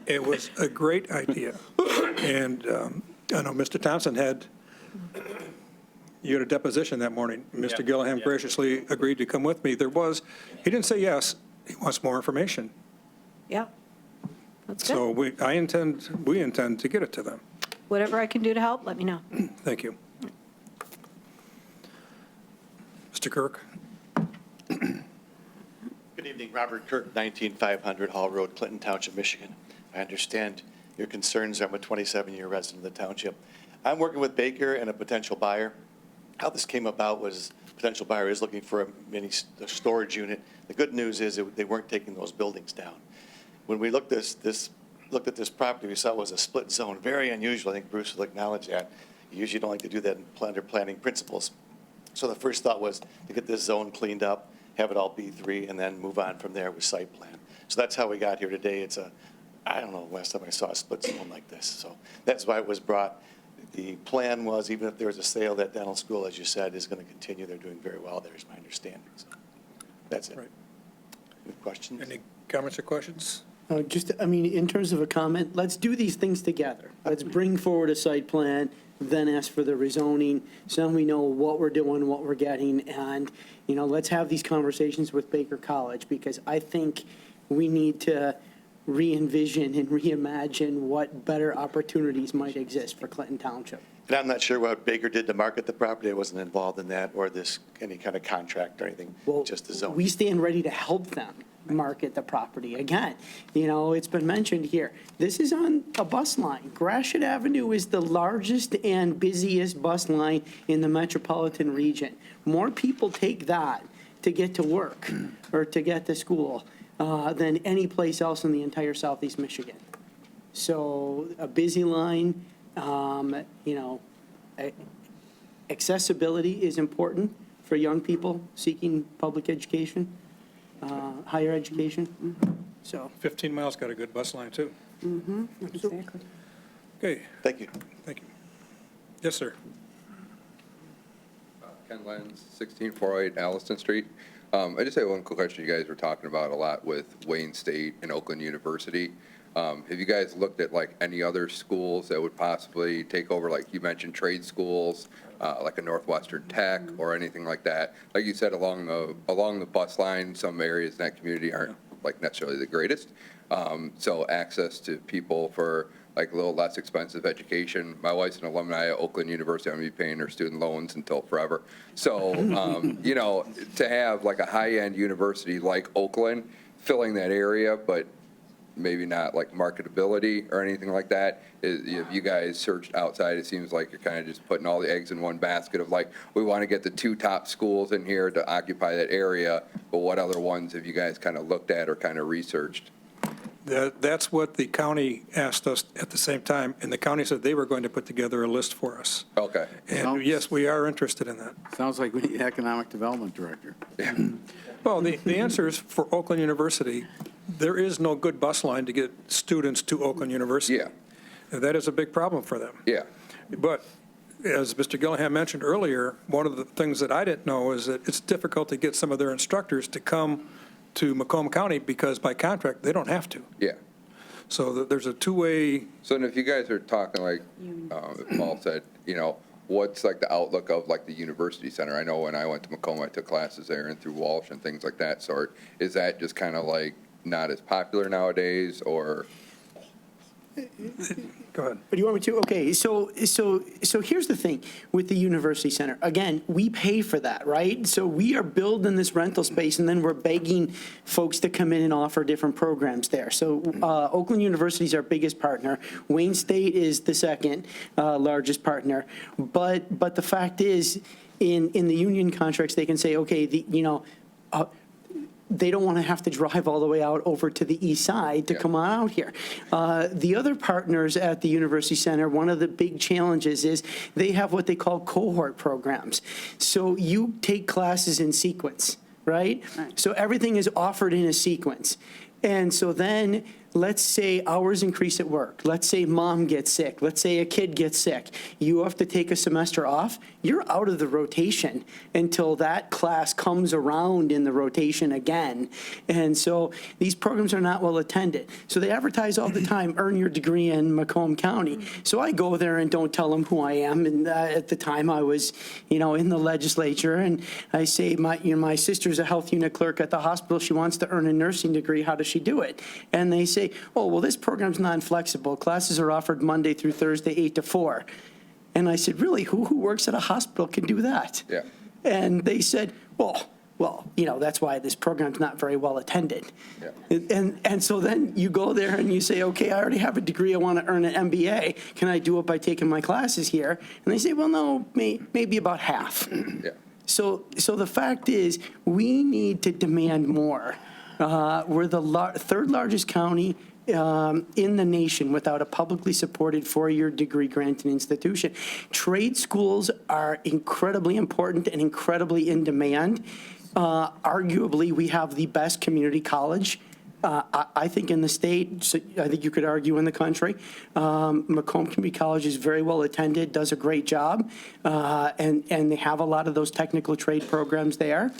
it was a great idea. And I know Mr. Thompson you had a deposition that morning. Mr. Gilliam graciously agreed to come with me. He didn't say yes, he wants more information. Yeah, that's good. So we intend to get it to them. Whatever I can do to help, let me know. Thank you. Mr. Kirk? Good evening, Robert Kirk, 19500 Hall Road, Clinton Township, Michigan. I understand your concerns. I'm a 27-year resident of the township. I'm working with Baker and a potential buyer. How this came about was a potential buyer is looking for a mini storage unit. The good news is that they weren't taking those buildings down. When we looked at this property, we saw it was a split zone, very unusual. I think Bruce will acknowledge that. You usually don't like to do that under planning principles. So the first thought was to get this zone cleaned up, have it all B3, and then move on from there with site plan. So that's how we got here today. I don't know, last time I saw a split zone like this. So that's why it was brought. The plan was, even if there was a sale, that dental school, as you said, is going to continue. They're doing very well there, is my understanding. So that's it. Right. Any questions? Any comments or questions? In terms of a comment, let's do these things together. Let's bring forward a site plan, then ask for the rezoning, so we know what we're doing, what we're getting, and, let's have these conversations with Baker College, because I think we need to re-envision and reimagine what better opportunities might exist for Clinton Township. And I'm not sure what Baker did to market the property. I wasn't involved in that or any kind of contract or anything, just the zone. We stand ready to help them market the property. Again, it's been mentioned here. This is on a bus line. Gratiot Avenue is the largest and busiest bus line in the metropolitan region. More people take that to get to work or to get to school than any place else in the entire Southeast Michigan. So a busy line, accessibility is important for young people seeking public education, higher education. So, 15 miles got a good bus line, too. exactly. Okay, Thank you. thank you. Yes, sir. Ken Lenz, 16408 Alliston Street. I just have one quick question. You guys were talking about a lot with Wayne State and Oakland University. Have you guys looked at like any other schools that would possibly take over, like you mentioned, trade schools, like a Northwestern Tech or anything like that? Like you said, along the bus line, some areas in that community aren't like necessarily the greatest. So access to people for like a little less expensive education. My wife's an alumni at Oakland University. I'm going to be paying her student loans until forever. So, you know, to have like a high-end university like Oakland filling that area, but maybe not like marketability or anything like that, if you guys searched outside, it seems like you're kind of just putting all the eggs in one basket of like, we want to get the 2 top schools in here to occupy that area, but what other ones have you guys kind of looked at or kind of researched? That's what the county asked us at the same time, and the county said they were going to put together a list for us. Okay. And yes, we are interested in that. Sounds like we need an economic development director. Well, the answer is for Oakland University, there is no good bus line to get students to Oakland University. Yeah. And that is a big problem for them. Yeah. But as Mr. Gillihan mentioned earlier, one of the things that I didn't know is that it's difficult to get some of their instructors to come to Macomb County because by contract, they don't have to. Yeah. So there's a two-way, So then if you guys are talking like, Paul said, you know, what's like the outlook of like the university center? I know when I went to Macomb, I took classes there and through Walsh and things like that sort. Is that just kind of like not as popular nowadays or? go ahead. But you want me to? Okay, so here's the thing with the University Center. Again, we pay for that, right? So we are building this rental space, and then we're begging folks to come in and offer different programs there. So Oakland University is our biggest partner. Wayne State is the second largest partner. But the fact is, in the union contracts, they can say, okay, they don't want to have to drive all the way out over to the east side to come on out here. The other partners at the University Center, one of the big challenges is they have what they call cohort programs. So you take classes in sequence, right? So everything is offered in a sequence. And so then, let's say hours increase at work. Let's say mom gets sick. Let's say a kid gets sick. You have to take a semester off. You're out of the rotation until that class comes around in the rotation again. And so these programs are not well attended. So they advertise all the time, earn your degree in Macomb County. So I go there and don't tell them who I am. And at the time I was, in the legislature, and I say, my sister's a health unit clerk at the hospital. She wants to earn a nursing degree. How does she do it? And they say, oh, well, this program's non-flexible. Classes are offered Monday through Thursday, 8 to 4. And I said, really, who works at a hospital can do that? Yeah. And they said, well, that's why this program's not very well attended. Yeah. And so then you go there and you say, okay, I already have a degree. I want to earn an MBA. Can I do it by taking my classes here? And they say, well, no, maybe about half. Yeah. So the fact is, we need to demand more. We're the third largest county in the nation without a publicly supported four-year degree granting institution. Trade schools are incredibly important and incredibly in demand. Arguably, we have the best community college, I think, in the state. So I think you could argue in the country. Macomb Community College is very well attended, does a great job, and they have a lot of those technical trade programs there.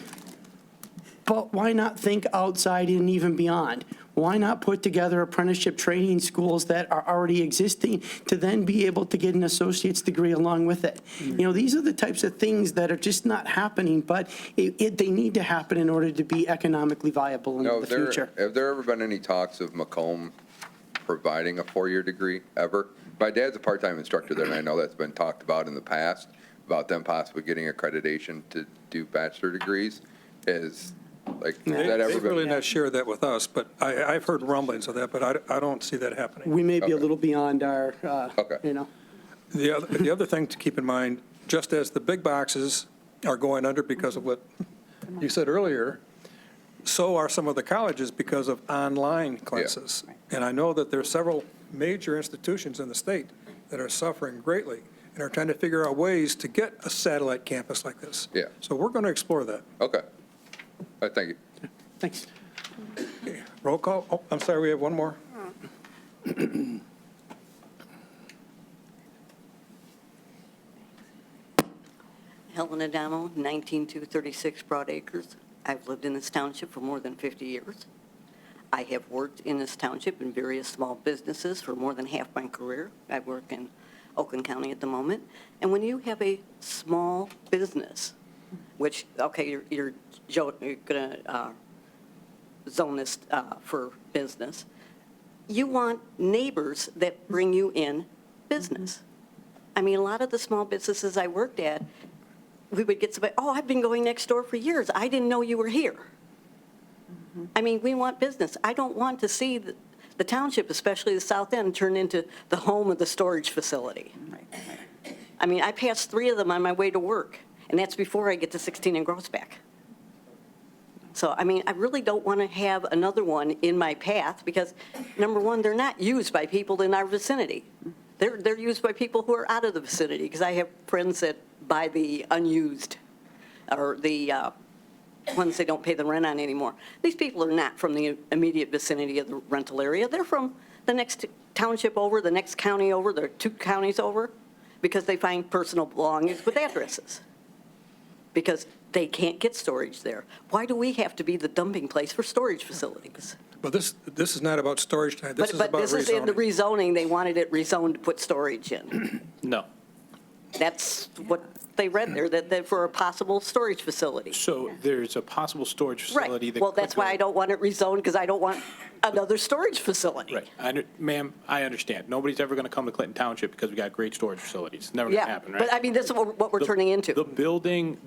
But why not think outside and even beyond? Why not put together apprenticeship training schools that are already existing to then be able to get an associate's degree along with it? These are the types of things that are just not happening, but they need to happen in order to be economically viable in the future. Have there ever been any talks of Macomb providing a four-year degree ever? My dad's a part-time instructor there, and I know that's been talked about in the past, about them possibly getting accreditation to do bachelor degrees. Has that ever They've been? really not shared that with us, but I've heard rumblings of that, but I don't see that happening. We may be a Okay. little beyond our, Okay. The other thing to keep in mind, just as the big boxes are going under because of what you said earlier, so are some of the colleges because of online classes. And I know that there are several major institutions in the state that are suffering greatly and are trying to figure out ways to get a satellite campus like this. Yeah. So we're going to explore that. Okay. All right, thank you. Thanks. Roll call. Oh, I'm sorry, we have one more. Helen Adamo, 19236 Broad Acres. I've lived in this township for more than 50 years. I have worked in this township in various small businesses for more than half my career. I work in Oakland County at the moment. And when you have a small business, which, okay, you're going to zone this for business, you want neighbors that bring you in business. I mean, a lot of the small businesses I worked at, we would get somebody, oh, I've been going next door for years. I didn't know you were here. I mean, we want business. I don't want to see the township, especially the south end, turn into the home of the storage facility. I mean, I passed 3 of them on my way to work, and that's before I get to 16 and Grossback. So, I mean, I really don't want to have another one in my path because, number one, they're not used by people in our vicinity. They're used by people who are out of the vicinity because I have friends that buy the unused or the ones they don't pay the rent on anymore. These people are not from the immediate vicinity of the rental area. They're from the next township over, the next county over, the 2 counties over, because they find personal belongings with addresses. Because they can't get storage there. Why do we have to be the dumping place for storage facilities? But this is not about storage tonight. This is about But this is in the rezoning. rezoning. They wanted it rezoned to put storage in. No. That's what they read there, that for a possible storage facility. So there's a possible storage facility Right. that. Well, could that's why go- I don't want it rezoned, because I don't want another storage facility. Right. Ma'am, I understand. Nobody's ever going to come to Clinton Township because we got great storage facilities. It's never going to Yeah, happen, right? but I mean, this is what we're turning into. The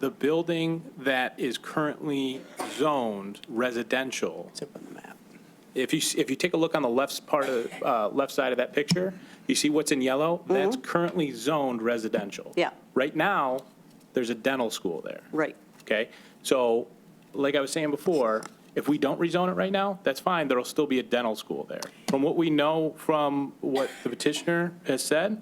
building that is currently zoned residential, It's up on the map. if you take a look on the left side of that picture, you see what's in yellow? That's currently zoned residential. Mm-hmm. Yeah. Right now, there's a dental school there. Right. Okay? So, like I was saying before, if we don't rezone it right now, that's fine, there'll still be a dental school there. From what we know from what the petitioner has said,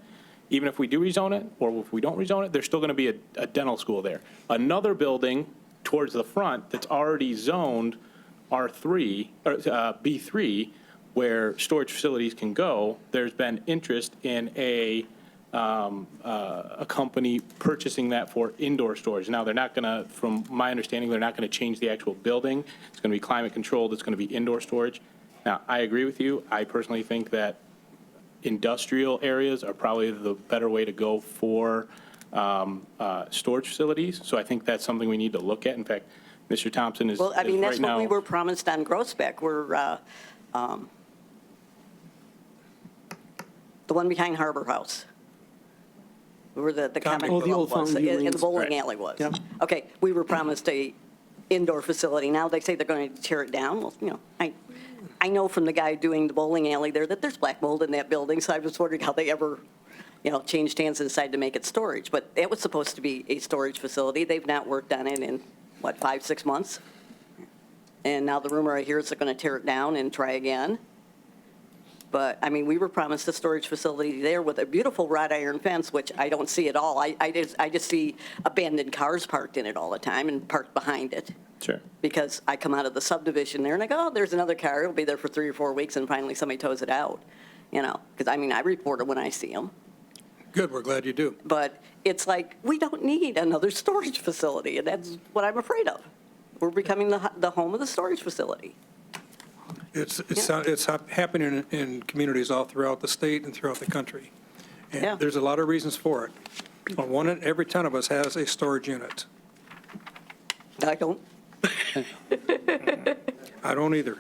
even if we do rezone it, or if we don't rezone it, there's still going to be a dental school there. Another building towards the front that's already zoned R3, or B3, where storage facilities can go, there's been interest in a company purchasing that for indoor storage. Now, they're not going to, from my understanding, they're not going to change the actual building. It's going to be climate controlled. It's going to be indoor storage. Now, I agree with you. I personally think that industrial areas are probably the better way to go for storage facilities. So I think that's something we need to look at. In fact, Mr. Thompson is Well, I mean, that's right what we now- were promised on Grossbeck. We're, the one behind Harbor House, where the comic Oh, the old club was, Fountain View and the Lanes. bowling Right. alley was. Yep. Okay, we were promised a indoor facility. Now they say they're going to tear it down. Well, you know, I know from the guy doing the bowling alley there that there's black mold in that building, so I was wondering how they ever, you know, changed hands and decided to make it storage. But it was supposed to be a storage facility. They've not worked on it in, what, 5-6 months? And now the rumor I hear is they're going to tear it down and try again. But, I mean, we were promised a storage facility there with a beautiful wrought iron fence, which I don't see at all. I just see abandoned cars parked in it all the time and parked behind it. Sure. Because I come out of the subdivision there and I go, oh, there's another car. It'll be there for 3 or 4 weeks and finally somebody tows it out, you know? Because, I mean, I report it when I see them. Good, we're glad you do. But it's like, we don't need another storage facility, and that's what I'm afraid of. We're becoming the home of the storage facility. It's happening in communities all throughout the state and throughout the country. Yeah. And there's a lot of reasons for it. On one end, every 10 of us has a storage unit. I don't. I don't either.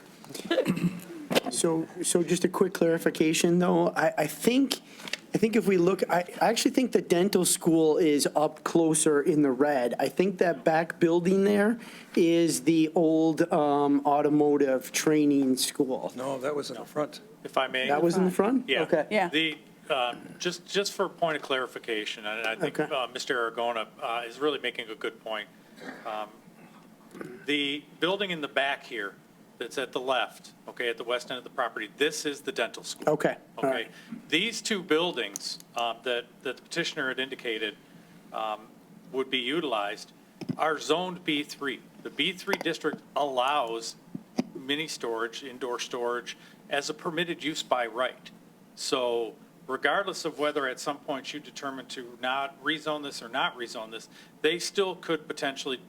So just a quick clarification, though. I think if we look, I actually think the dental school is up closer in the red. I think that back building there is the old automotive training school. No, that was in the front. If I may. That was in the front? Yeah. Okay. Yeah. The, just for a point of clarification, and I think Okay. Mr. Aragona is really making a good point. The building in the back here that's at the left, okay, at the west end of the property, this is the dental school. Okay, all Okay. right. These two buildings that the petitioner had indicated would be utilized are zoned B3. The B3 district allows mini storage, indoor storage, as a permitted use by right. So regardless of whether at some point you determine to not rezone this or not rezone this, they still could potentially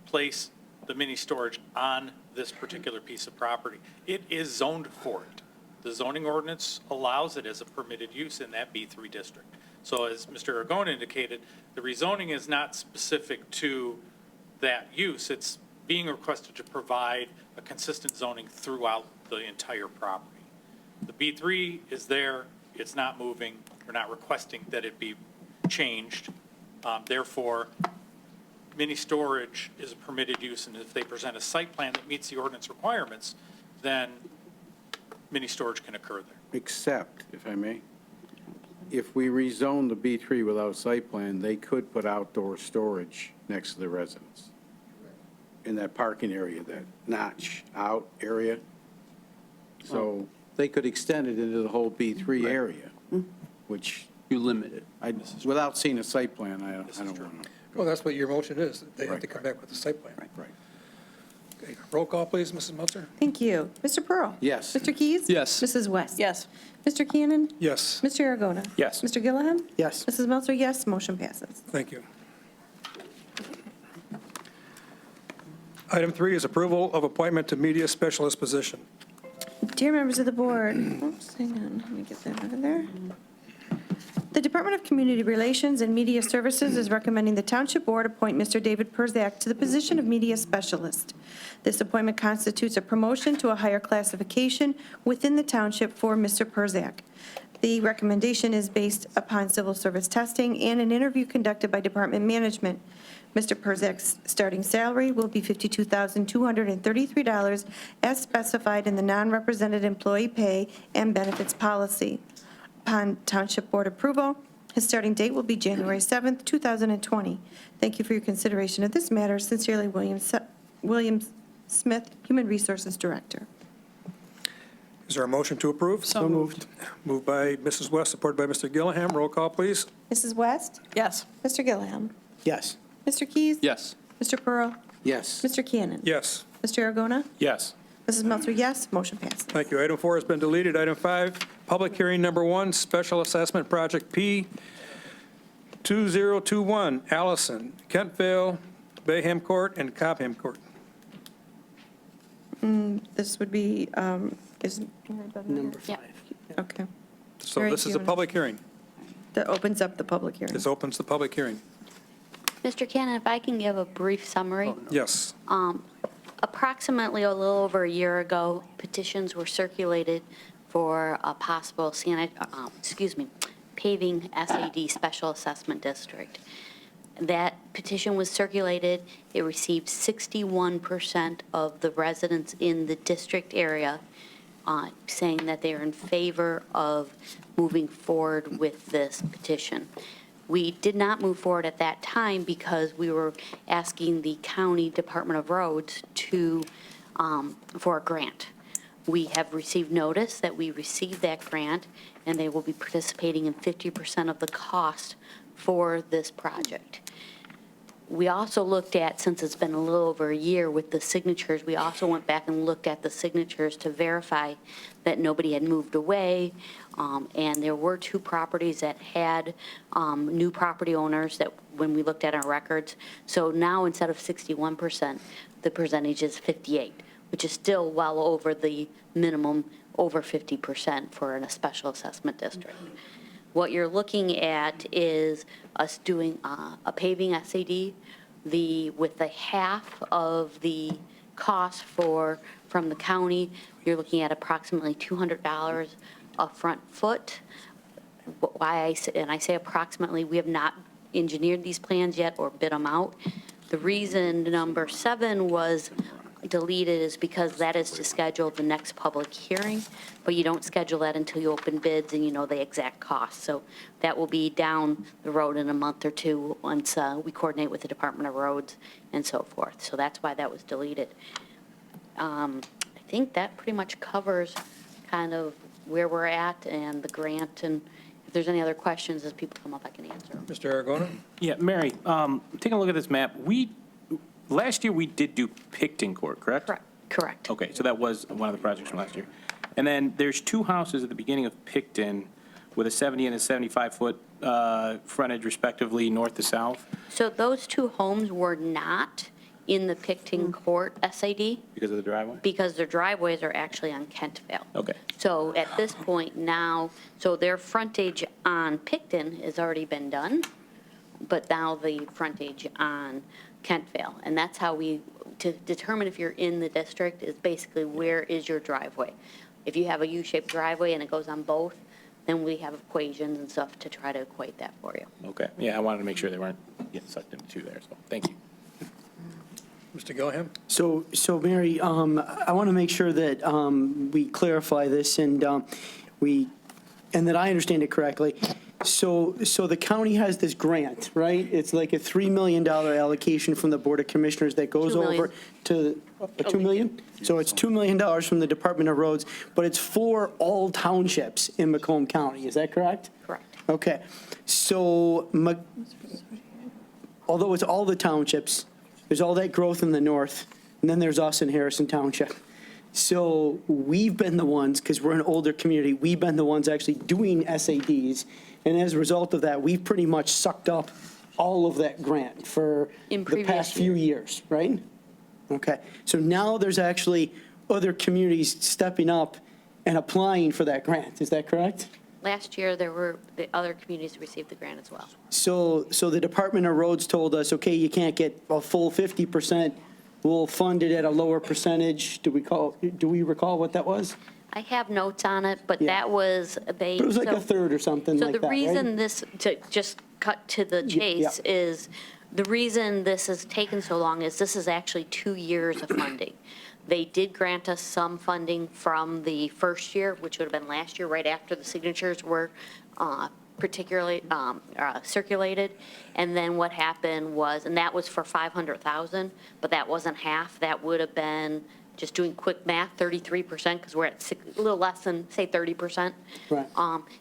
place the mini storage on this particular piece of property. It is zoned for it. The zoning ordinance allows it as a permitted use in that B3 district. So as Mr. Aragona indicated, the rezoning is not specific to that use. It's being requested to provide a consistent zoning throughout the entire property. The B3 is there, it's not moving, we're not requesting that it be changed. Therefore, mini storage is a permitted use, and if they present a site plan that meets the ordinance requirements, then mini storage can occur there. Except, if I may, if we rezone the B3 without site plan, they could put outdoor storage next to the residence in that parking area, that notch out area. So they could extend it into the whole B3 area, which You limit it. without seeing a site plan, I don't want to. Well, that's what your motion is. They have to come back with a site plan. Right. Okay. Roll call, please, Mrs. Meltzer. Thank you. Mr. Pearl? Yes. Mr. Keys? Yes. Mrs. West? Yes. Mr. Cannon? Yes, Mr. Aragona? Yes. Mr. Gilliam? Yes. Mrs. Meltzer, yes. Motion passes. thank you. Item 3 is approval of appointment to media specialist position. Dear members of the board, oops, hang on, let me get that out of there. The Department of Community Relations and Media Services is recommending the Township Board appoint Mr. David Perzak to the position of Media Specialist. This appointment constitutes a promotion to a higher classification within the township for Mr. Perzak. The recommendation is based upon civil service testing and an interview conducted by department management. Mr. Perzak's starting salary will be $52,233 as specified in the non-represented employee pay and benefits policy. Upon Township Board approval, his starting date will be January 7th, 2020. Thank you for your consideration of this matter. Sincerely, William Smith, Human Resources Director. Is there a motion to approve? So moved. Moved by Mrs. West, supported by Mr. Gilliam. Roll call, please. Mrs. West? Yes. Mr. Gilliam? Yes. Mr. Keys? Yes. Mr. Pearl? Yes. Mr. Cannon? Yes, Mr. Aragona? Yes. Mrs. Meltzer, yes. Motion passes. thank you. Item 4 has been deleted. Item 5, public hearing number 1, special assessment project P 2021, Allison, Kentville, Bayham Court, and Cobham Court. This would be, is, Number Yeah. 5. okay. So Very this is a cute. public hearing. That opens up the public hearing. This opens the public hearing. Mr. Cannon, if I can give a brief summary. Yes. Approximately a little over a year ago, petitions were circulated for a possible paving SAD Special Assessment District. That petition was circulated. It received 61% of the residents in the district area saying that they are in favor of moving forward with this petition. We did not move forward at that time because we were asking the County Department of Roads for a grant. We have received notice that we received that grant, and they will be participating in 50% of the cost for this project. We also looked at, since it's been a little over a year with the signatures, we also went back and looked at the signatures to verify that nobody had moved away. And there were 2 properties that had new property owners that, when we looked at our records. So now, instead of 61%, the percentage is 58, which is still well over the minimum, over 50% for a special assessment district. What you're looking at is us doing a paving SAD, with the half of the cost from the county, you're looking at approximately $200 a front foot. I say approximately, we have not engineered these plans yet or bid them out. The reason number 7 was deleted is because that is to schedule the next public hearing, but you don't schedule that until you open bids and you know the exact cost. So that will be down the road in a month or 2 once we coordinate with the Department of Roads and so forth. So that's why that was deleted. think that pretty much covers kind of where we're at and the grant, and if there's any other questions as people come up, I can answer them. Mr. Aragona? Yeah, Mary, taking a look at this map, last year we did do Picton Court, correct? Correct. Okay, so that was one of the projects from last year. And then there's two houses at the beginning of Picton with a 70 and a 75-foot frontage respectively, north to south, So those two homes were not in the Picton Court SAD because of the driveway? because their driveways are actually on Kentvale. Okay. So at this point now, so their frontage on Picton has already been done, but now the frontage on Kentvale. And that's how to determine if you're in the district is basically where is your driveway. If you have a U-shaped driveway and it goes on both, then we have equations and stuff to try to equate that for you. Okay, yeah, I wanted to make sure they weren't getting sucked into two there, so thank you. Mr. Gilliam? So Mary, I want to make sure that we clarify this and that I understand it correctly. So the county has this grant, right? It's like a $3 million allocation from the Board of Commissioners that goes 2 million. over to, 2 million? So it's $2 million from the Department of Roads, but it's for all townships in Macomb County, is that correct? Correct. Okay, so although it's all the townships, there's all that growth in the north, and then there's us in Harrison Township. So we've been the ones, because we're an older community, we've been the ones actually doing SADs, and as a result of that, we've pretty much sucked up all of that grant for In the previous past few years, right? Okay, so now there's actually other communities stepping up and applying for that grant, is that correct? Last year, there were, the other communities received the grant as well. So the Department of Roads told us, okay, you can't get a full 50%, we'll fund it at a lower percentage. Do we recall what that was? I have notes on it, but Yeah. that was, But it was like a third or something like that, So the right? reason this, to just cut to the chase, is the reason this has taken so long is this is actually 2 years of funding. They did grant us some funding from the first year, which would have been last year, right after the signatures were particularly circulated. And then what happened was, and that was for 500,000, but that wasn't half. That would have been, just doing quick math, 33%, because we're at a little less than, say, 30%. Right.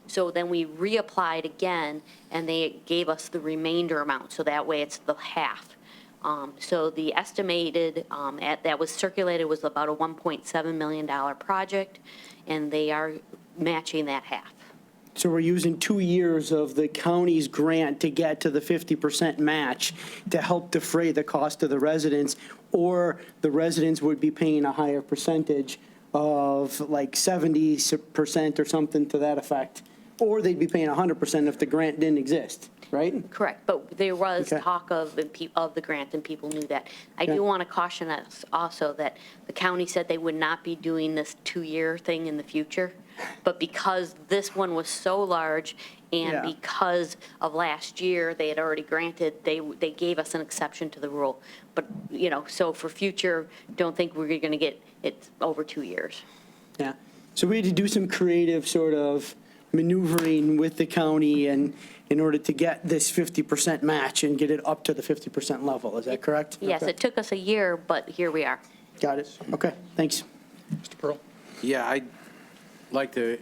So then we reapplied again, and they gave us the remainder amount, so that way it's the half. So the estimated, that was circulated was about a $1.7 million project, and they are matching that half. So we're using 2 years of the county's grant to get to the 50% match to help defray the cost of the residents, or the residents would be paying a higher percentage of like 70% or something to that effect, or they'd be paying 100% if the grant didn't exist, right? Correct, but there was Okay. talk of the grant, and people knew that. I Yeah. do want to caution us also that the county said they would not be doing this 2-year thing in the future, but because this one was so large, and Yeah. because of last year, they had already granted, they gave us an exception to the rule. But, so for future, don't think we're going to get it over 2 years. Yeah. So we had to do some creative sort of maneuvering with the county and in order to get this 50% match and get it up to the 50% level. Is that correct? Yes, Okay. it took us a year, but here we are. Got it. Okay, thanks. Mr. Pearl? Yeah, I'd like to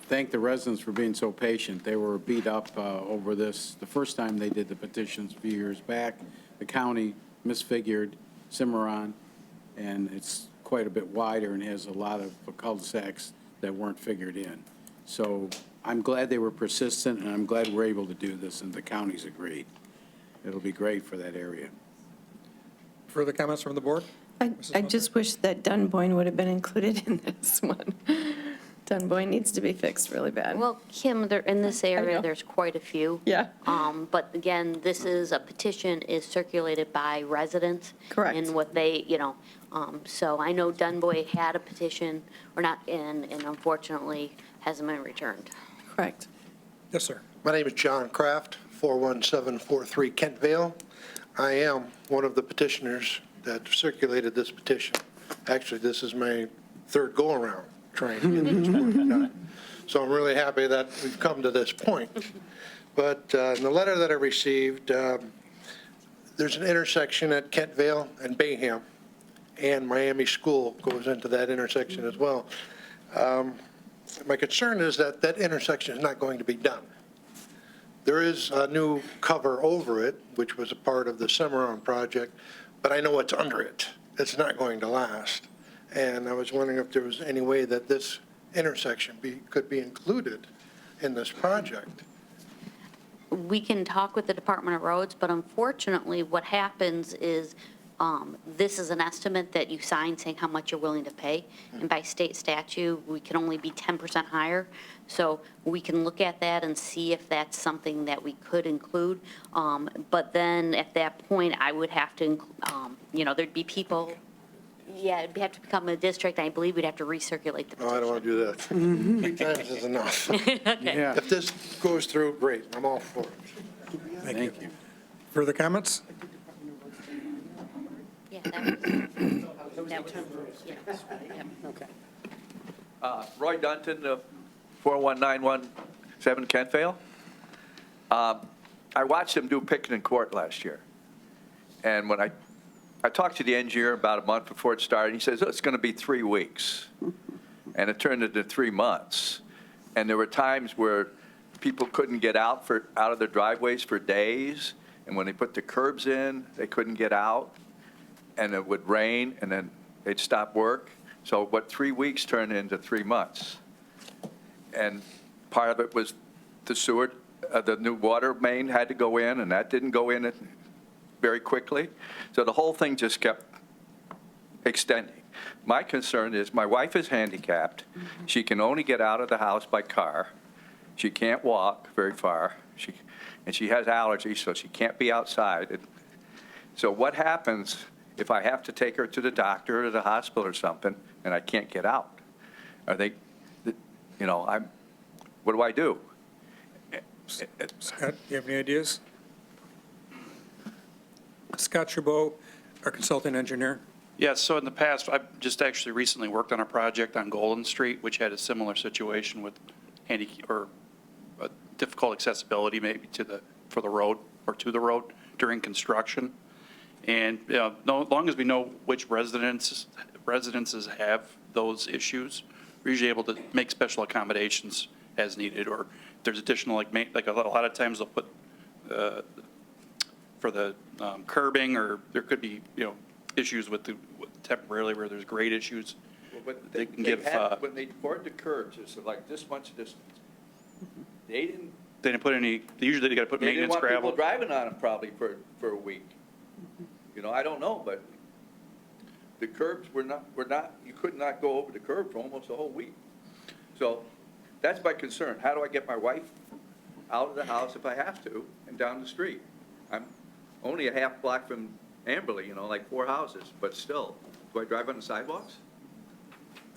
thank the residents for being so patient. They were beat up over this the first time they did the petitions a few years back. The county misfigured Cimarron, and it's quite a bit wider and has a lot of cul-de-sacs that weren't figured in. So I'm glad they were persistent, and I'm glad we're able to do this, and the county's agreed. It'll be great for that area. Further comments from the board? I just wish that Dunboyne would have been included in this one. Dunboyne needs to be fixed really bad. Well, Kim, in this area, know. there's quite a few. Yeah. But again, this is, a petition is circulated by residents. Correct. And what they, so I know Dunboy had a petition, or not, and unfortunately hasn't been returned. Correct. Yes, sir. My name is John Kraft, 41743 Kent Vale. I am one of the petitioners that circulated this petition. Actually, this is my third go-around trying to get this one done. So I'm really happy that we've come to this point. But in the letter that I received, there's an intersection at Kent Vale and Bayham, and Miami School goes into that intersection as well. My concern is that that intersection is not going to be done. There is a new cover over it, which was a part of the Cimarron project, but I know what's under it. It's not going to last. And I was wondering if there was any way that this intersection could be included in this project. We can talk with the Department of Roads, but unfortunately, what happens is, this is an estimate that you sign saying how much you're willing to pay, and by state statute, we can only be 10% higher. So we can look at that and see if that's something that we could include. But then at that point, I would have to, there'd be people, it'd have to become a district. I believe we'd have to recirculate the petition. No, I don't want to do that. 3 times is enough. Yeah. If this goes through, great, I'm all for it. Thank you. Further comments? Yeah, that was, yeah. Roy Dunton, 41917 Kent Vale. I watched him do Pickett Court last year. And when I talked to the engineer about a month before it started, he says, oh, it's going to be 3 weeks. And it turned into 3 months. And there were times where people couldn't get out of their driveways for days. And when they put the curbs in, they couldn't get out. And it would rain, and then they'd stop work. So what 3 weeks turned into 3 months. And part of it was the sewer, the new water main had to go in, and that didn't go in very quickly. So the whole thing just kept extending. My concern is my wife is handicapped. She can only get out of the house by car. She can't walk very far. And she has allergies, so she can't be outside. So what happens if I have to take her to the doctor or the hospital or something, and I can't get out? Are they, what do I do? Scott, do you have any ideas? Scott Chabot, our consulting engineer. Yes, so in the past, I've just actually recently worked on a project on Golden Street, which had a similar situation with difficult accessibility maybe for the road or to the road during construction. And as long as we know which residences have those issues, we're usually able to make special accommodations as needed, or if there's additional, like a lot of times they'll put for the curbing, or there could be, issues with temporarily where there's grade issues. Well, They can give, when they poured the curbs, it's like this much distance. They didn't put any, usually they got to put They didn't maintenance want gravel. people driving on them probably for a week. I don't know, but the curbs were not, you could not go over the curb for almost a whole week. So that's my concern. How do I get my wife out of the house if I have to and down the street? I'm only a half block from Amberley, like 4 houses, but still. Do I drive on the sidewalks?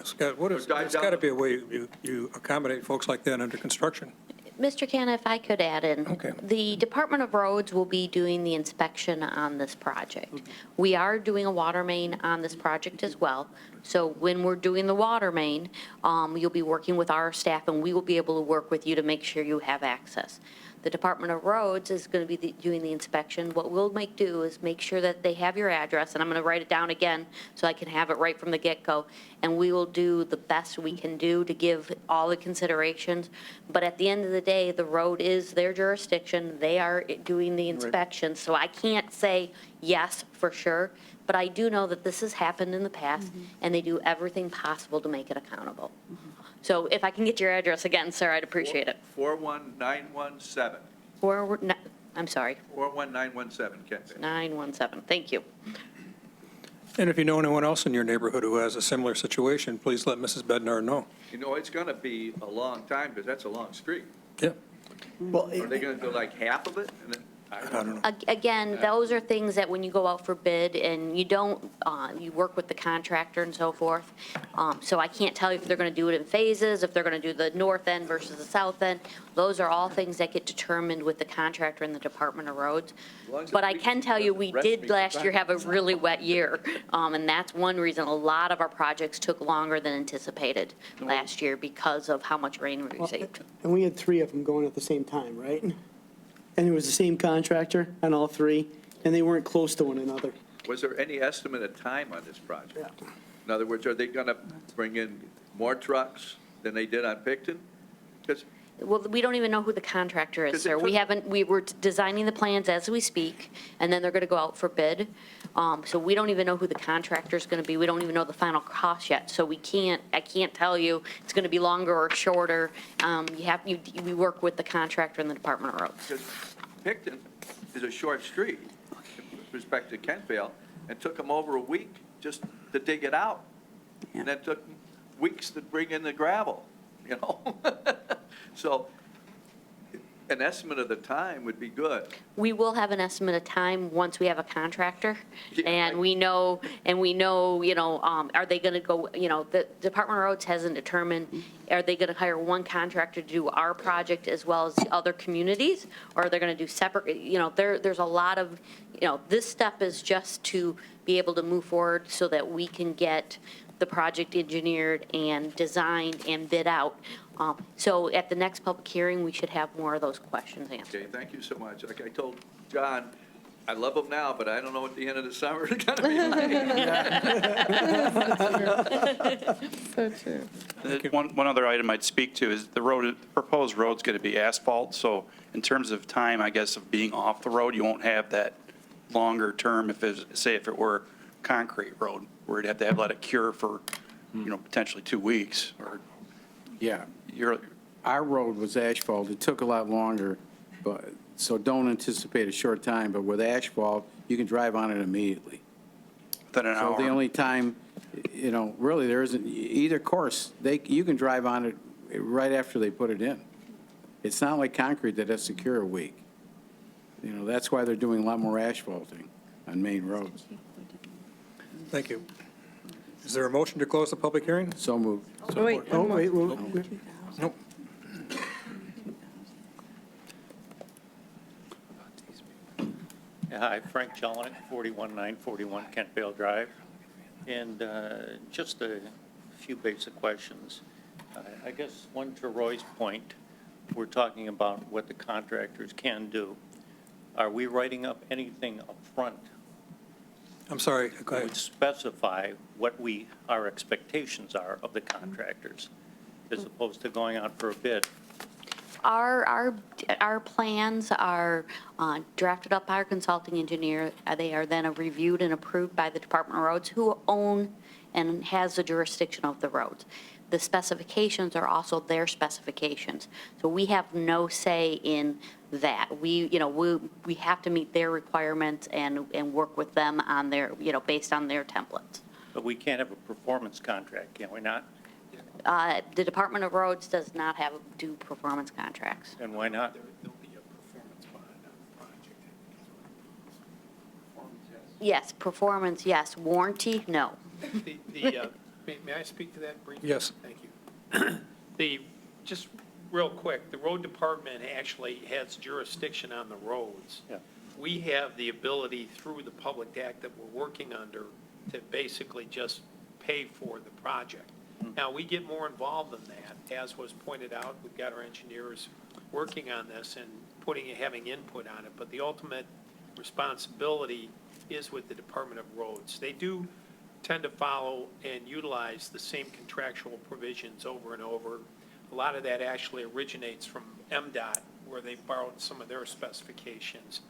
Scott, there's got to be a way you accommodate folks like that under construction. Mr. Canna, if I could add in. Okay. The Department of Roads will be doing the inspection on this project. We are doing a water main on this project as well. So when we're doing the water main, you'll be working with our staff, and we will be able to work with you to make sure you have access. The Department of Roads is going to be doing the inspection. What we'll do is make sure that they have your address, and I'm going to write it down again so I can have it right from the get-go, and we will do the best we can do to give all the considerations. But at the end of the day, the road is their jurisdiction. They are doing the inspection, so I can't say yes for sure, but I do know that this has happened in the past, and they do everything possible to make it accountable. So if I can get your address again, sir, I'd appreciate it. 41917. I'm sorry, 41917, Kent. 917, thank you. And if you know anyone else in your neighborhood who has a similar situation, please let Mrs. Bednar know. It's going to be a long time because that's a long street. Yeah. Well, Are they going to do like half of it? And then, I don't know. Again, those are things that when you go out for bid and you don't, you work with the contractor and so forth. So I can't tell you if they're going to do it in phases, if they're going to do the north end versus the south end. Those are all things that get determined with the contractor and the Department of Roads. But I can tell you, we did last year have a really wet year. And that's one reason a lot of our projects took longer than anticipated last year because of how much rain we received. And we had 3 of them going at the same time, right? And it was the same contractor on all 3, and they weren't close to one another. Was there any estimate of time on this project? In other words, are they going to bring in more trucks than they did on Picton? Because Well, we don't even know who the contractor is, 'Cause it sir. We took- haven't, we were designing the plans as we speak, and then they're going to go out for bid. So we don't even know who the contractor's going to be. We don't even know the final cost yet. So I can't tell you it's going to be longer or shorter. We work with the contractor and the Department of Roads. because Picton is a short street with respect to Kentville, and took them over a week just to dig it out. And that took weeks to bring in the gravel, you know? So an estimate of the time would be good. We will have an estimate of time once we have a contractor, Yeah, and we know, are they going to go, the Department of Roads hasn't determined, are they going to hire one contractor to do our project as well as the other communities, or are they going to do separate, there's a lot of, this step is just to be able to move forward so that we can get the project engineered and designed and bid out. So at the next public hearing, we should have more of those questions answered. Okay, thank you so much. Like I told John, I love them now, but I don't know at the end of the summer it's going to be like. One other item I'd speak to is the proposed road's going to be asphalt, so in terms of time, I guess, of being off the road, you won't have that longer term if it were concrete road, where you'd have to let it cure for, potentially 2 weeks, or Yeah. you're, Our road was asphalt. It took a lot longer, so don't anticipate a short time. But with asphalt, you can drive on it immediately. within an So the hour. only time, really, there isn't, either course, you can drive on it right after they put it in. It's not like concrete that has to cure a week. That's why they're doing a lot more asphalting on main roads. Thank you. Is there a motion to close the public hearing? So moved. Wait, Nope. Yeah, hi, Frank Jelinek, 41941 Kent Vale Drive. And just a few basic questions. I guess one to Roy's point, we're talking about what the contractors can do. Are we writing up anything up front I'm sorry, go that ahead. would specify what our expectations are of the contractors, as opposed to going out for a bid? Our plans are drafted up by our consulting engineer. They are then reviewed and approved by the Department of Roads, who own and has the jurisdiction of the roads. The specifications are also their specifications. So we have no say in that. We have to meet their requirements and work with them on their, based on their templates. But we can't have a performance contract, can we not? The Department of Roads does not do performance contracts. And why not? Yes, performance, yes. Warranty, no. May I speak to that briefly? Yes. Thank you. Just real quick, the road department actually has jurisdiction on the roads. Yeah. We have the ability through the public act that we're working under to basically just pay for the project. Now, we get more involved than that. As was pointed out, we've got our engineers working on this and having input on it, but the ultimate responsibility is with the Department of Roads. They do tend to follow and utilize the same contractual provisions over and over. A lot of that actually originates from MDOT, where they borrowed some of their specifications.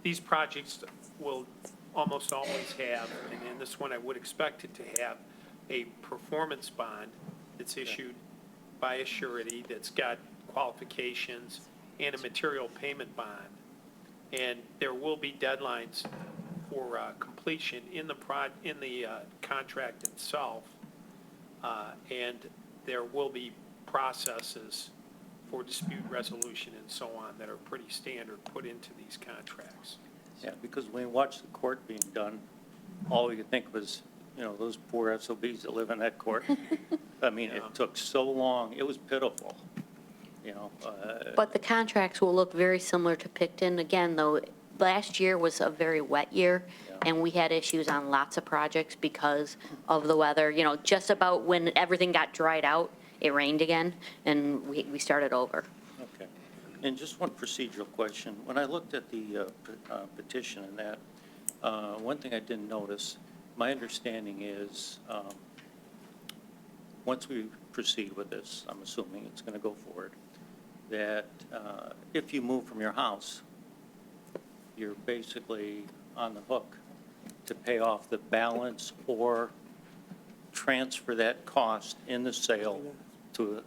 These projects will almost always have, and in this one I would expect it to have, a performance bond that's issued by a surety that's got qualifications and a material payment bond. And there will be deadlines for completion in the contract itself, and there will be processes for dispute resolution and so on that are pretty standard put into these contracts. Yeah, because when we watched the court being done, all we could think was, those poor SOBs that live in that court. I mean, it took so long, it was pitiful, But the contracts will look very similar to Picton. Again, though, last year was a very wet year, and we had issues on lots of projects because of the weather. Just about when everything got dried out, it rained again, and we started over. Okay. And just one procedural question. When I looked at the petition and that, One thing I didn't notice, my understanding is, once we proceed with this, I'm assuming it's going to go forward, that if you move from your house, you're basically on the hook to pay off the balance or transfer that cost in the sale to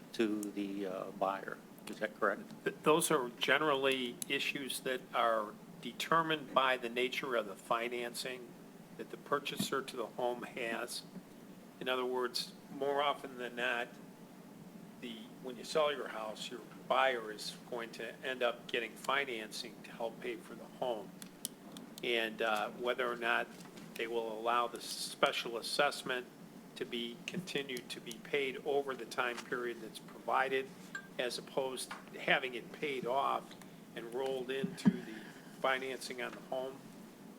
the buyer. Is that correct? Those are generally issues that are determined by the nature of the financing that the purchaser to the home has. In other words, more often than not, when you sell your house, your buyer is going to end up getting financing to help pay for the home. And whether or not they will allow the special assessment to be continued to be paid over the time period that's provided, as opposed to having it paid off and rolled into the financing on the home,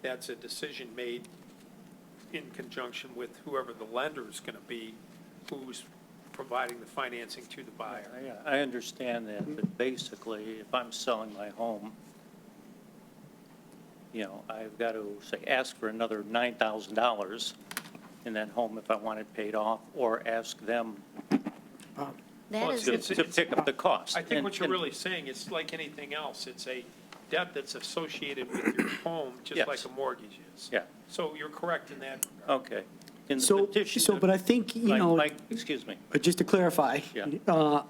that's a decision made in conjunction with whoever the lender is going to be, who's providing the financing to the buyer. Yeah, I understand that, but basically, if I'm selling my home, I've got to, say, ask for another $9,000 in that home if I want it paid off, or ask them That is, to pick up the cost. I think what you're really saying, it's like anything else. It's a debt that's associated with your home, just Yes. like a mortgage is. Yeah, So you're correct in that. okay. In the So, petition. but I think, Excuse me. just to clarify, Yeah.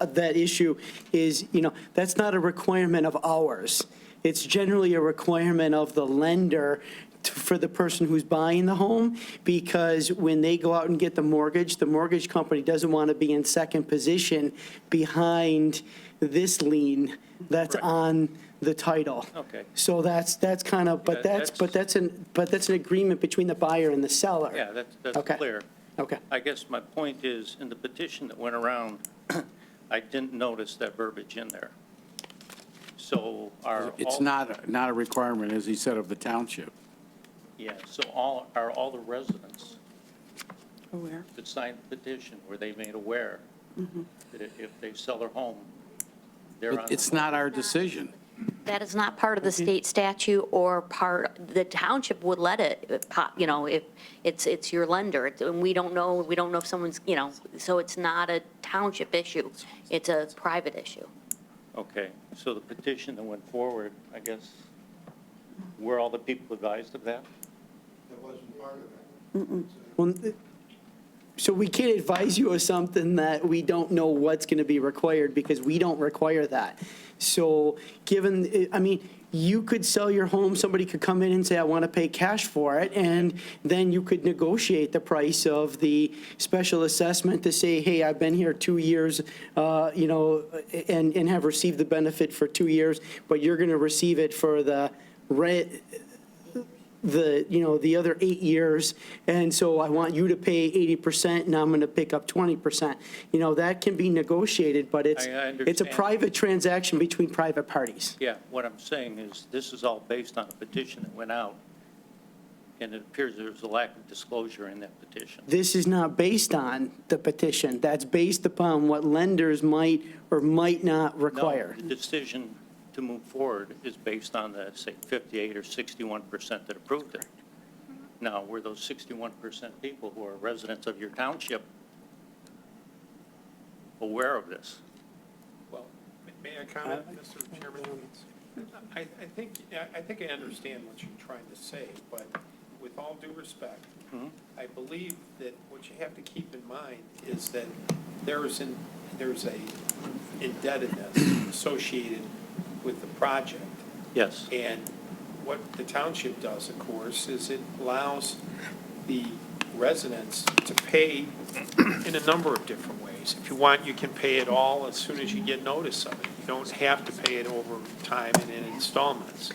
that issue is, that's not a requirement of ours. It's generally a requirement of the lender for the person who's buying the home, because when they go out and get the mortgage company doesn't want to be in second position behind this lien that's on the title. Okay. So that's kind of, but Yeah, that's an agreement between the buyer and the seller. Yeah, that's Okay. clear. Okay. I guess my point is, in the petition that went around, I didn't notice that verbiage in there. So It's not a requirement, as he said, of the township. Yeah, so are all the residents Aware. that signed the petition, were they made aware that if they sell their home, they're on? But it's not our decision. that is not part of the state statute or the township would let it, if it's your lender. And we don't know if someone's, so it's not a township issue. It's a private issue. Okay, so the petition that went forward, I guess, were all the people advised of that? Well, so we can't advise you of something that we don't know what's going to be required, because we don't require that. So you could sell your home, somebody could come in and say, I want to pay cash for it, and then you could negotiate the price of the special assessment to say, hey, I've been here 2 years, and have received the benefit for 2 years, but you're going to receive it for the other 8 years, and so I want you to pay 80%, and I'm going to pick up 20%. That can be negotiated, but it's I a understand. private transaction between private parties. Yeah, what I'm saying is, this is all based on a petition that went out, and it appears there's a lack of disclosure in that petition. This is not based on the petition. That's based upon what lenders might or might not require. No, the decision to move forward is based on the, say, 58 or 61% that approved it. Now, were those 61% people who are residents of your township aware of this? Well, may I comment, Mr. Chairman? I think I understand what you're trying to say, but with all due respect, I believe that what you have to keep in mind is that there's a indebtedness associated with the project. Yes. And what the township does, of course, is it allows the residents to pay in a number of different ways. If you want, you can pay it all as soon as you get notice of it. You don't have to pay it over time and in installments.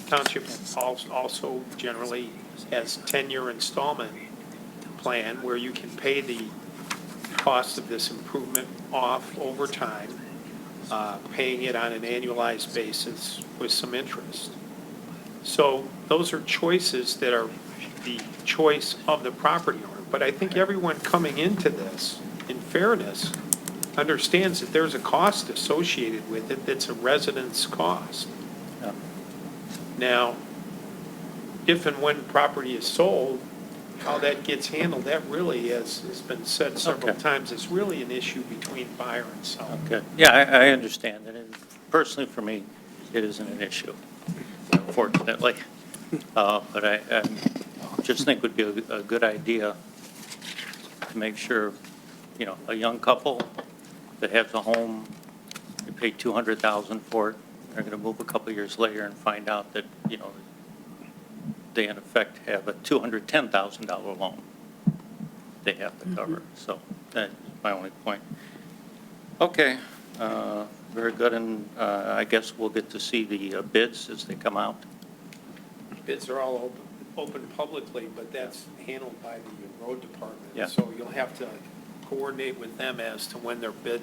Township also generally has 10-year installment plan where you can pay the cost of this improvement off over time, paying it on an annualized basis with some interest. So those are choices that are the choice of the property owner. But I think everyone coming into this, in fairness, understands that there's a cost associated with it that's a resident's cost. Yeah. Now, if and when property is sold, how that gets handled, that really, as has been said several times, is really an issue between buyer and seller. Okay, yeah, I understand, and personally for me, it isn't an issue, unfortunately. But I just think it would be a good idea to make sure, you know, a young couple that has a home, they paid $200,000 for it, they're going to move a couple of years later and find out that, you know, they in effect have a $210,000 loan they have to cover. So that's my only point. Okay, very good, and I guess we'll get to see the bids as they come out. Bids are all open publicly, but that's handled by the road department. Yeah. So you'll have to coordinate with them as to when their bid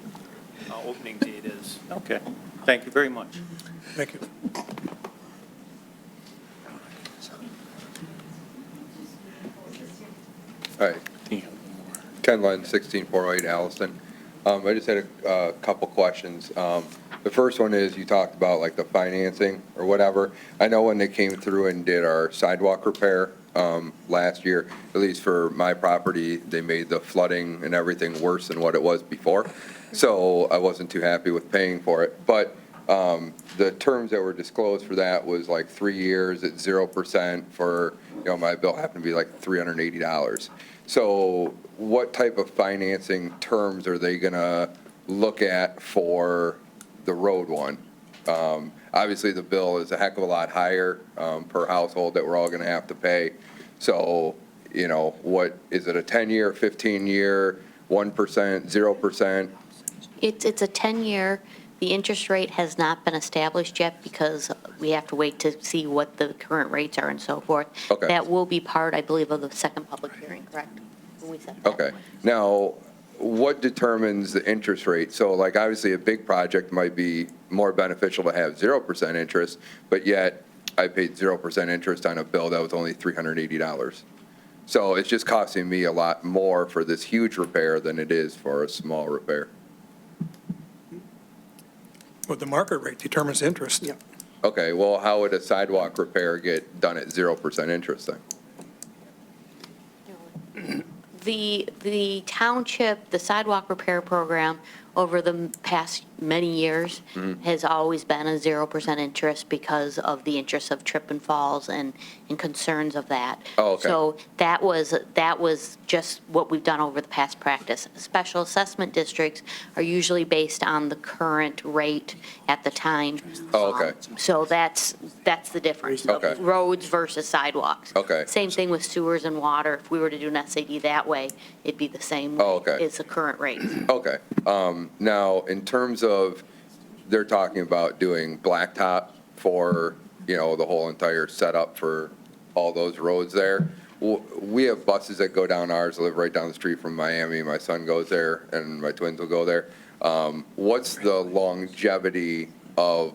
opening date is. Okay, thank you very much. Thank you. All right. Ken Lund, 16408 Alliston. I just had a couple questions. The first one is, you talked about like the financing or whatever. I know when they came through and did our sidewalk repair last year, at least for my property, they made the flooding and everything worse than what it was before. So I wasn't too happy with paying for it. But the terms that were disclosed for that was like 3 years at 0% for, you know, my bill happened to be like $380. So what type of financing terms are they going to look at for the road one? Obviously, the bill is a heck of a lot higher per household that we're all going to have to pay. So, you know, what, is it a 10-year, 15-year, 1%, 0%? It's a 10-year. The interest rate has not been established yet because we have to wait to see what the current rates are and so forth. Okay. That will be part, I believe, of the second public hearing, correct? When we set that. Okay. Now, what determines the interest rate? So like, obviously, a big project might be more beneficial to have 0% interest, but yet I paid 0% interest on a bill that was only $380. So it's just costing me a lot more for this huge repair than it is for a small repair. Well, the market rate determines interest. Yeah. Okay, well, how would a sidewalk repair get done at 0% interest then? The township, the sidewalk repair program over the past many years has always been a 0% interest because of the interest of trip and falls and concerns of that. Oh, okay. So that was just what we've done over the past practice. Special assessment districts are usually based on the current rate at the time. Oh, okay. So that's the difference. Okay. Roads versus sidewalks. Okay. Same thing with sewers and water. If we were to do an SAD that way, it'd be the same Oh, okay. as the current rate. Okay. Now, in terms of, they're talking about doing blacktop for, you know, the whole entire setup for all those roads there. We have buses that go down ours. I live right down the street from Miami. My son goes there, and my twins will go there. What's the longevity of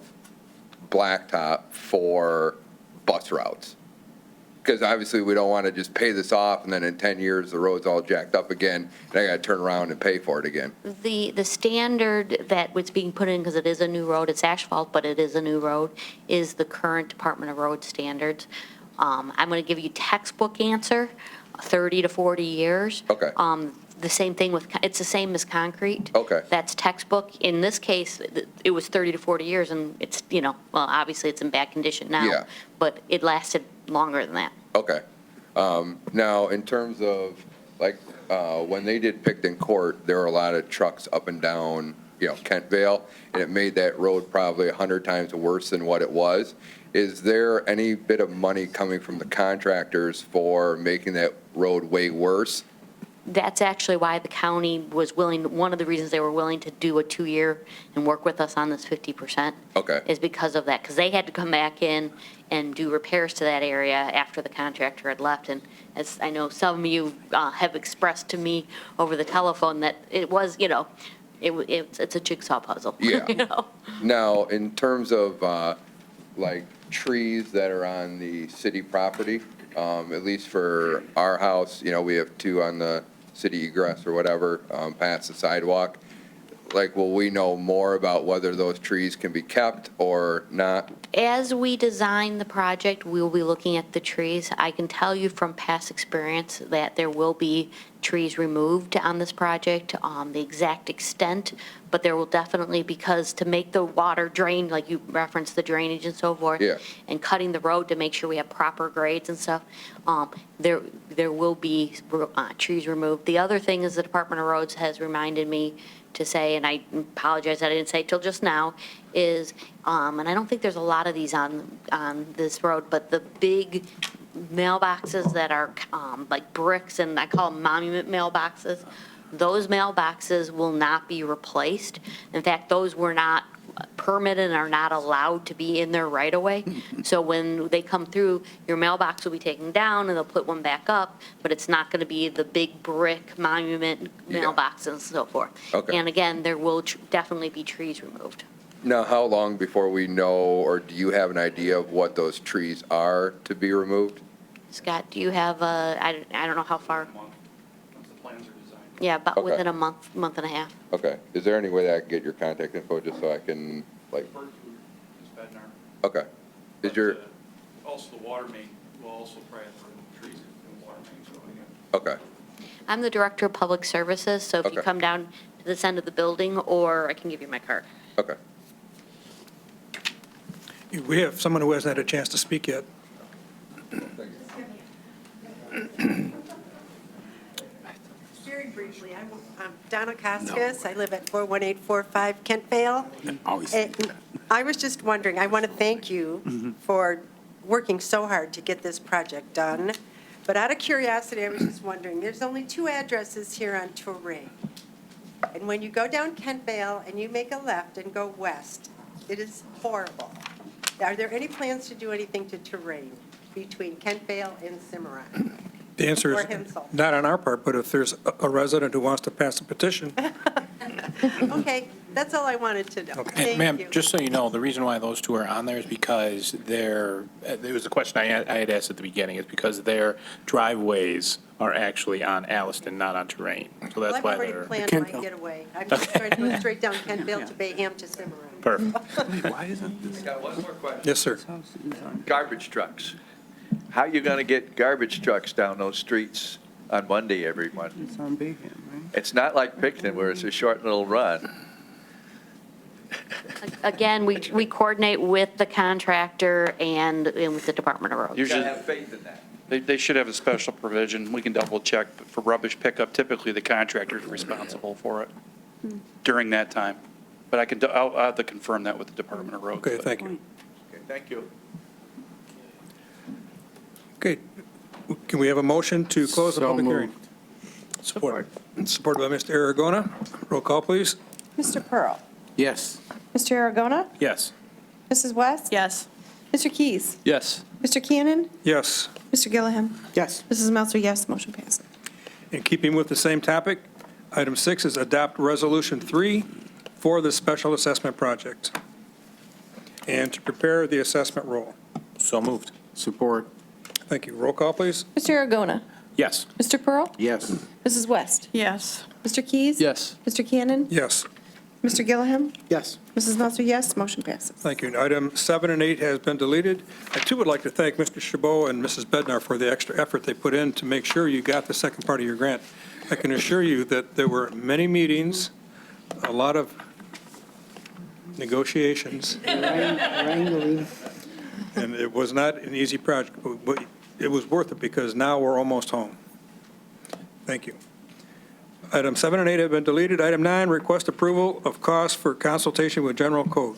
blacktop for bus routes? Because obviously, we don't want to just pay this off, and then in 10 years, the road's all jacked up again, and I got to turn around and pay for it again. The standard that was being put in, because it is a new road, it's asphalt, but it is a new road, is the current Department of Road standards. I'm going to give you textbook answer, 30 to 40 years. Okay. The same thing with, it's the same as concrete. Okay. That's textbook. In this case, it was 30 to 40 years, and it's, you know, well, obviously, it's in bad condition now. Yeah. But it lasted longer than that. Okay. Now, in terms of, like, when they did Picton Court, there were a lot of trucks up and down, you know, Kent Vale, and it made that road probably 100 times worse than what it was. Is there any bit of money coming from the contractors for making that road way worse? That's actually why the county was willing, one of the reasons they were willing to do a 2-year and work with us on this 50%. Okay. Is because of that, because they had to come back in and do repairs to that area after the contractor had left. And as I know some of you have expressed to me over the telephone, that it was, you know, it's a jigsaw puzzle. Yeah. You know? Now, in terms of, like, trees that are on the city property, at least for our house, you know, we have 2 on the city egress or whatever, past the sidewalk. like, will we know more about whether those trees can be kept or not? As we design the project, we will be looking at the trees. I can tell you from past experience that there will be trees removed on this project, the exact extent, but there will definitely, because to make the water drain, like you referenced the drainage and so forth, Yeah. and cutting the road to make sure we have proper grades and stuff, there will be trees removed. The other thing is the Department of Roads has reminded me to say, and I apologize, I didn't say it till just now, is, and I don't think there's a lot of these on this road, but the big mailboxes that are like bricks, and I call them monument mailboxes, those mailboxes will not be replaced. In fact, those were not permitted and are not allowed to be in there right away. So when they come through, your mailbox will be taken down and they'll put one back up, but it's not going to be the big brick monument mailboxes and so forth. Okay. And again, there will definitely be trees removed. Now, how long before we know, or do you have an idea of what those trees are to be removed? Scott, do you have I don't know how far? Once the plans are designed. Yeah, about Okay. within a month and a half. Okay. Is there any way that I can get your contact info just so I can, like, Referred to as Bednar. okay. Is your, Also, the water main will also probably have to remove trees in the water main, so again. okay. I'm the Director of Public Services, so if you Okay. come down to this end of the building, or I can give you my card. Okay. We have someone who hasn't had a chance to speak yet. Very briefly, I'm Donna Koskis. I live at 41845 Kent Vale. And I was just wondering, I want to thank you for working so hard to get this project done. But out of curiosity, I was just wondering, there's only 2 addresses here on Touré. And when you go down Kent Vale and you make a left and go west, it is horrible. Are there any plans to do anything to terrain between Kent Vale and Cimarron? The answer Or is Hinsel. not on our part, but if there's a resident who wants to pass a petition, Okay, that's all I wanted to know. Thank you. Ma'am, just so you know, the reason why those 2 are on there is because there was a question I had asked at the beginning, is because their driveways are actually on Alliston, not on Terrain. So Well, that's I've why already they're. planned my getaway. I'm just trying to go straight down Kent Vale to Bayham to Cimarron. Perfect. I got one more question. yes, sir. Garbage trucks. How are you going to get garbage trucks down those streets on Monday, everyone? It's on Bayham, right? It's not like Picton where it's a short little run. Again, we coordinate with the contractor and with the Department of Roads. You Usually- gotta have faith in that. They should have a special provision. We can double check, but for rubbish pickup, typically the contractor is responsible for it during that time. But I'll have to confirm that with the Department of Roads. Okay, thank you. Okay, thank you. Okay, can we have a motion to close the So public hearing? moved. Support. Supported by Mr. Aragona. Roll call, please. Mr. Pearl? Yes. Mr. Aragona? Yes. Mrs. West? Yes. Mr. Keys? Yes. Mr. Cannon? Yes. Mr. Gilliam? Yes. Mrs. Meltzer, yes, motion passes. In keeping with the same topic, item 6 is adopt Resolution 3 for the special assessment project and to prepare the assessment roll. So moved. Support. Thank you. Roll call, please. Mr. Aragona? Yes. Mr. Pearl? Yes. Mrs. West? Yes. Mr. Keys? Yes. Mr. Cannon? Yes. Mr. Gilliam? Yes. Mrs. Meltzer, yes, motion passes. Thank you. Item 7 and 8 has been deleted. I too would like to thank Mr. Chabot and Mrs. Bednar for the extra effort they put in to make sure you got the second part of your grant. I can assure you that there were many meetings, a lot of negotiations, Wrangling. and it was not an easy project, but it was worth it because now we're almost home. Thank you. Item 7 and 8 have been deleted. Item 9, request approval of costs for consultation with general code.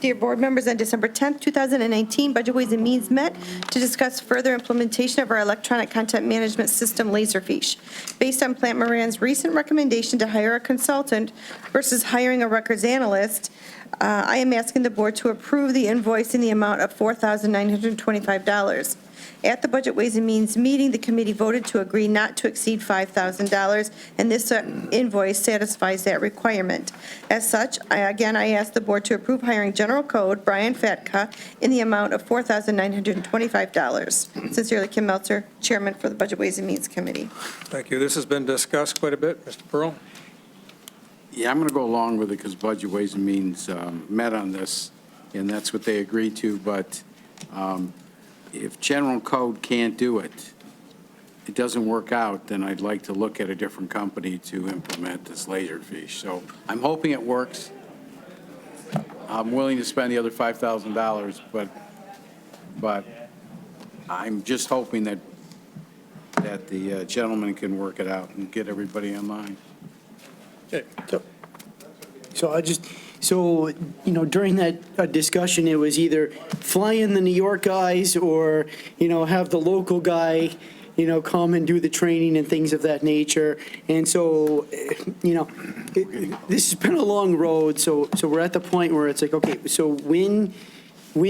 Dear board members, on December 10th, 2019, Budget Ways and Means met to discuss further implementation of our electronic content management system, Laserfiche. Based on Plant Moran's recent recommendation to hire a consultant versus hiring a records analyst, I am asking the board to approve the invoice in the amount of $4,925. At the Budget Ways and Means meeting, the committee voted to agree not to exceed $5,000, and this invoice satisfies that requirement. As such, I ask the board to approve hiring General Code Brian Fatka in the amount of $4,925. Sincerely, Kim Meltzer, Chairman for the Budget Ways and Means Committee. Thank you. This has been discussed quite a bit. Mr. Pearl? Yeah, I'm going to go along with it because Budget Ways and Means met on this, and that's what they agreed to. But if general code can't do it, it doesn't work out, then I'd like to look at a different company to implement this Laserfish. So I'm hoping it works. I'm willing to spend the other $5,000, but I'm just hoping that the gentleman can work it out and get everybody in line. So during that discussion, it was either fly in the New York guys or, have the local guy, come and do the training and things of that nature. And so, this has been a long road, so we're at the point where it's like, okay, so when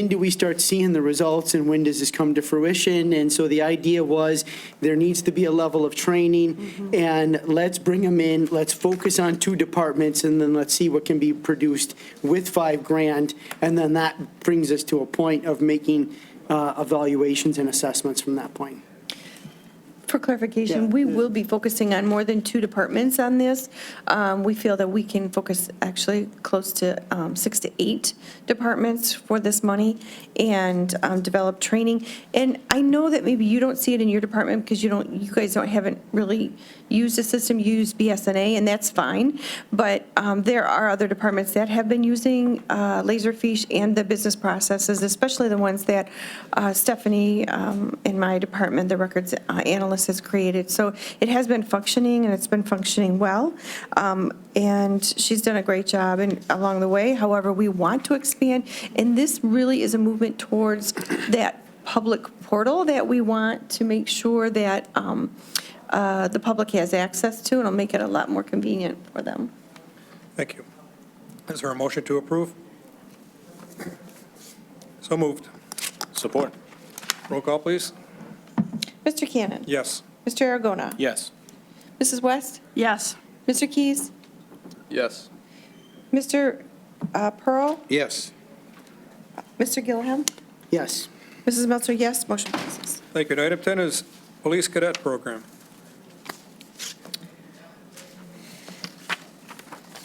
do we start seeing the results and when does this come to fruition? And so the idea was there needs to be a level of training and let's bring them in, let's focus on 2 departments and then let's see what can be produced with $5,000. And then that brings us to a point of making evaluations and assessments from that point. For clarification, we will be focusing on more than 2 departments on this. We feel that we can focus actually close to 6 to 8 departments for this money and develop training. And I know that maybe you don't see it in your department because you guys haven't really used the system, you use BSNA, and that's fine. But there are other departments that have been using Laserfish and the business processes, especially the ones that Stephanie in my department, the records analyst, has created. So it has been functioning, and it's been functioning well. And she's done a great job along the way. However, we want to expand, and this really is a movement towards that public portal that we want to make sure that the public has access to, and it'll make it a lot more convenient for them. Thank you. Is there a motion to approve? So moved. Support. Roll call, please. Mr. Cannon? Yes. Mr. Aragona? Yes. Mrs. West? Yes. Mr. Keys? Yes. Mr. Pearl? Yes. Mr. Gilliam? Yes. Mrs. Meltzer, yes. Motion passes. Thank you. And item 10 is Police Cadet Program.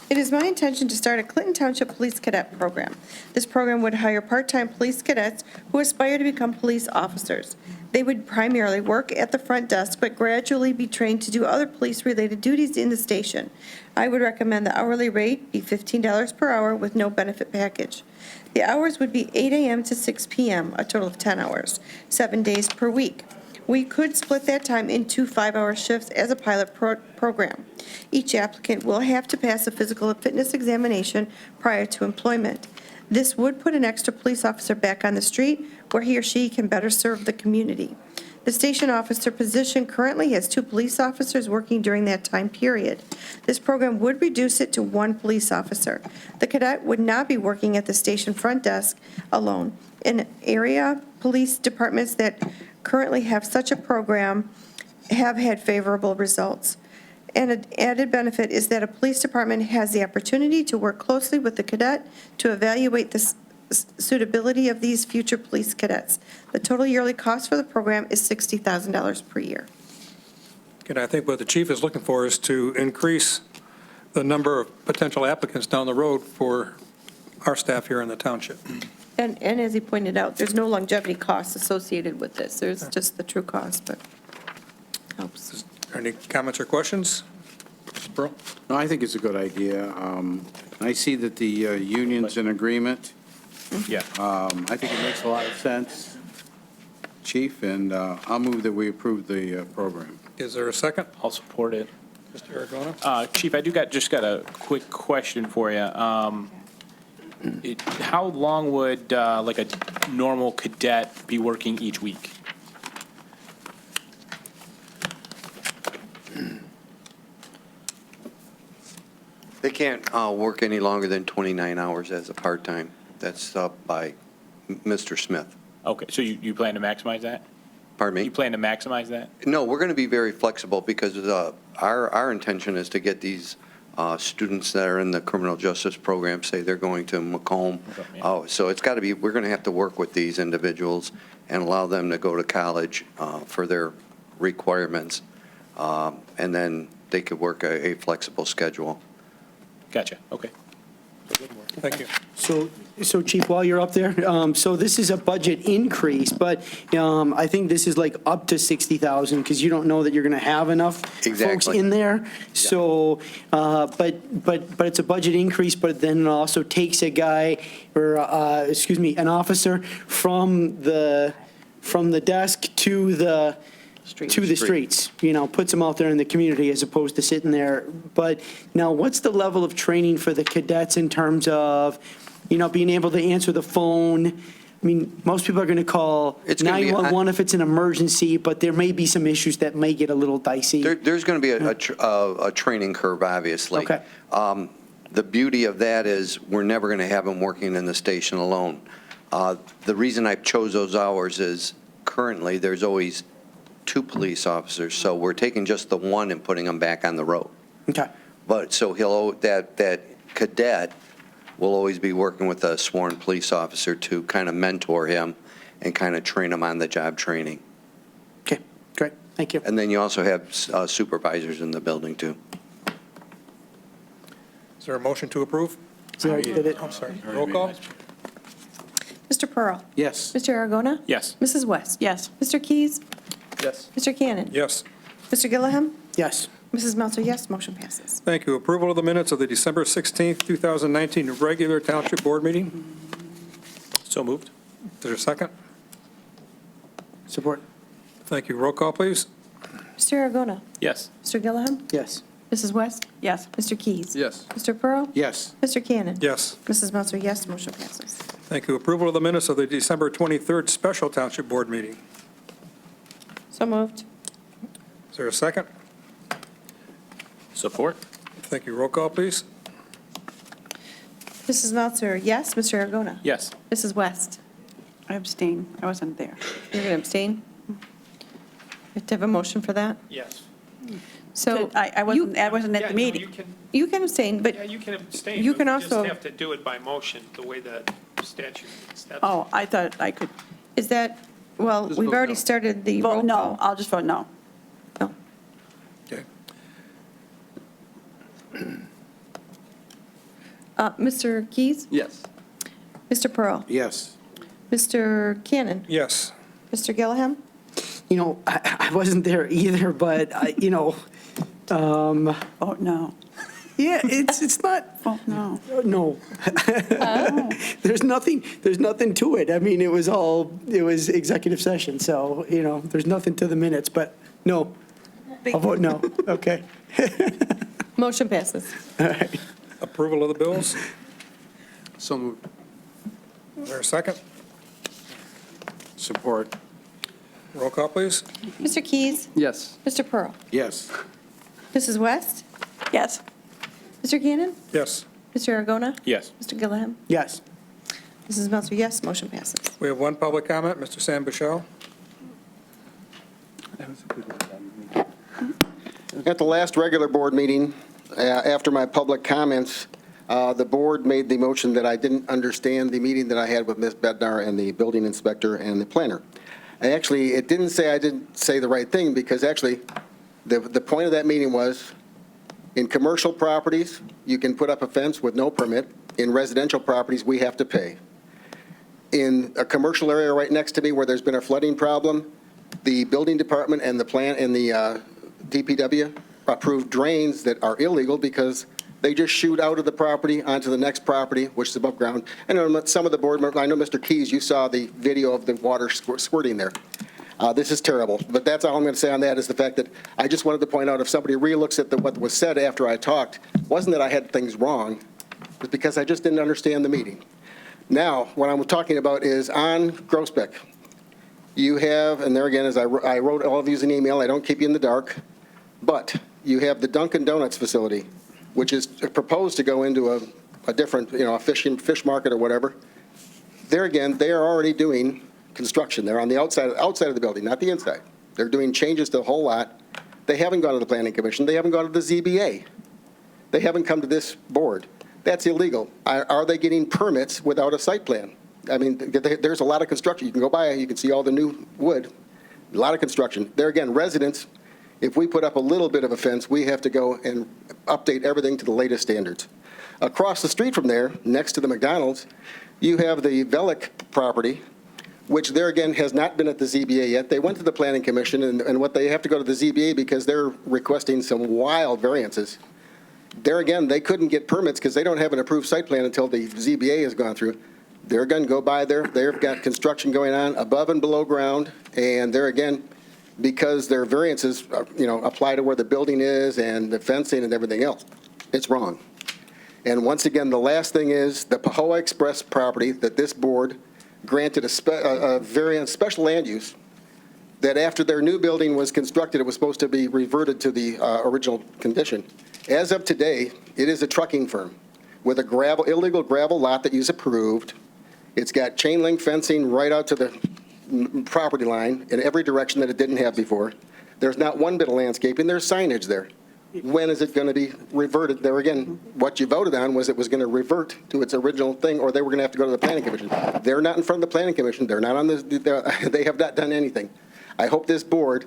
It is my intention to start a Clinton Township Police Cadet Program. This program would hire part-time police cadets who aspire to become police officers. They would primarily work at the front desk, but gradually be trained to do other police-related duties in the station. I would recommend the hourly rate be $15 per hour with no benefit package. The hours would be 8 a.m. to 6 p.m., a total of 10 hours, 7 days per week. We could split that time into 5-hour shifts as a pilot program. Each applicant will have to pass a physical fitness examination prior to employment. This would put an extra police officer back on the street where he or she can better serve the community. The station officer position currently has 2 police officers working during that time period. This program would reduce it to 1 police officer. The cadet would not be working at the station front desk alone. In area police departments that currently have such a program have had favorable results. And an added benefit is that a police department has the opportunity to work closely with the cadet to evaluate the suitability of these future police cadets. The total yearly cost for the program is $60,000 per year. And I think what the chief is looking for is to increase the number of potential applicants down the road for our staff here in the township. And as he pointed out, there's no longevity costs associated with this. There's just the true cost, but helps. Any comments or questions? Mr. Pearl? No, I think it's a good idea. I see that the union's in agreement. Yeah. I think it makes a lot of sense, Chief, and I'll move that we approve the program. Is there a second? I'll support it. Mr. Aragona? Chief, I just got a quick question for you. How long would like a normal cadet be working each week? They can't work any longer than 29 hours as a part-time. That's up by Mr. Smith. Okay, so you plan to maximize that? Pardon me? You plan to maximize that? No, we're going to be very flexible because our intention is to get these students that are in the criminal justice program, say they're going to Macomb. Oh, so it's got to be, we're going to have to work with these individuals and allow them to go to college for their requirements. And then they could work a flexible schedule. Gotcha, okay. Thank you. So Chief, while you're up there, so this is a budget increase, but I think this is like up to 60,000 because you don't know that you're going to have enough folks Exactly. in there. So, but it's a budget increase, but then it also takes a guy or, an officer from the desk to the streets, puts them out there in the community as opposed to sitting there. But now, what's the level of training for the cadets in terms of, being able to answer the phone? I mean, most people are going to call It's gonna be- 911 if it's an emergency, but there may be some issues that may get a little dicey. There's going to be a training curve, obviously. Okay. The beauty of that is we're never going to have them working in the station alone. The reason I chose those hours is currently there's always 2 police officers, so we're taking just the one and putting them back on the road. Okay. But so that cadet will always be working with a sworn police officer to kind of mentor him and kind of train him on the job training. Okay, great. Thank you. And then you also have supervisors in the building too. Is there a motion to approve? Sorry, did it? I'm sorry. Roll call? Mr. Pearl. Yes. Mr. Aragona. Yes. Mrs. West. Yes. Mr. Keys. Yes. Mr. Cannon. Yes. Mr. Gilliam. Yes. Mrs. Melter, yes. Motion passes. Thank you. Approval of the minutes of the December 16th, 2019 regular Township Board meeting. So moved? Is there a second? Support. Thank you. Roll call, please. Mr. Aragona. Yes. Mr. Gilliam. Yes. Mrs. West. Yes. Mr. Keys. Yes. Mr. Pearl. Yes. Mr. Cannon. Yes. Mrs. Melter, yes. Motion passes. Thank you. Approval of the minutes of the December 23rd special Township Board meeting. So moved. Is there a second? Support? Thank you. Roll call, please. Mrs. Melter, yes. Mr. Aragona. Yes. Mrs. West. I abstain. I wasn't there. You're going to abstain? You have to have a motion for that? Yes. So I wasn't at Yeah, the no, meeting. you can abstain, but Yeah, you can abstain. you but can we also- just have to do it by motion, the way the statute steps. Oh, I thought I could is that, well, Just we've vote already no. started the roll vote no. call. I'll just vote no. No. Okay. Mr. Keys? Yes. Mr. Pearl? Yes. Mr. Cannon? Yes. Mr. Gilliam? I wasn't there either, but, Vote no. yeah, it's not, Vote no. no. There's nothing to it. I mean, it was executive session, so, there's nothing to the minutes, but no. I'll vote no. Okay. Motion passes. All right. Approval of the bills. So moved. Is there a second? Support. Roll call, please. Mr. Keys? Yes. Mr. Pearl? Yes. Mrs. West? Yes. Mr. Cannon? Yes. Mr. Aragona? Yes. Mr. Gilliam? Yes. Mrs. Melter, yes. Motion passes. We have one public comment, Mr. Sam Bichelle. At the last regular board meeting, after my public comments, the board made the motion that I didn't understand the meeting that I had with Ms. Bednar and the building inspector and the planner. Actually, it didn't say I didn't say the right thing, because actually, the point of that meeting was, in commercial properties, you can put up a fence with no permit. In residential properties, we have to pay. In a commercial area right next to me where there's been a flooding problem, the building department and the plant and the DPW approved drains that are illegal because they just shoot out of the property onto the next property, which is above ground. I know some of the board members, I know Mr. Keys, you saw the video of the water squirting there. This is terrible, but that's all I'm going to say on that, is the fact that I just wanted to point out, if somebody re-looks at what was said after I talked, wasn't that I had things wrong, it was because I just didn't understand the meeting. Now, what I'm talking about is on Groesbeck. You have, and there again, as I wrote all of these an email, I don't keep you in the dark, but you have the Dunkin' Donuts facility, which is proposed to go into a different, a fish market or whatever. There again, they are already doing construction. They're on the outside of the building, not the inside. They're doing changes to the whole lot. They haven't gone to the Planning Commission. They haven't gone to the ZBA. They haven't come to this board. That's illegal. Are they getting permits without a site plan? I mean, there's a lot of construction. You can go by, you can see all the new wood, a lot of construction. There again, residents, if we put up a little bit of a fence, we have to go and update everything to the latest standards. Across the street from there, next to the McDonald's, you have the Velick property, which there again has not been at the ZBA yet. They went to the Planning Commission, and what they have to go to the ZBA because they're requesting some wild variances. There again, they couldn't get permits because they don't have an approved site plan until the ZBA has gone through. They're going to go by there. They've got construction going on above and below ground, and there again, because their variances, apply to where the building is and the fencing and everything else, it's wrong. And once again, the last thing is the Pahoa Express property that this board granted a variance, special land use, that after their new building was constructed, it was supposed to be reverted to the original condition. As of today, it is a trucking firm with a illegal gravel lot that you've approved. It's got chain link fencing right out to the property line in every direction that it didn't have before. There's not one bit of landscaping. There's signage there. When is it going to be reverted? There again, what you voted on was it was going to revert to its original thing, or they were going to have to go to the Planning Commission. They're not in front of the Planning Commission. They're not on they have not done anything. I hope this board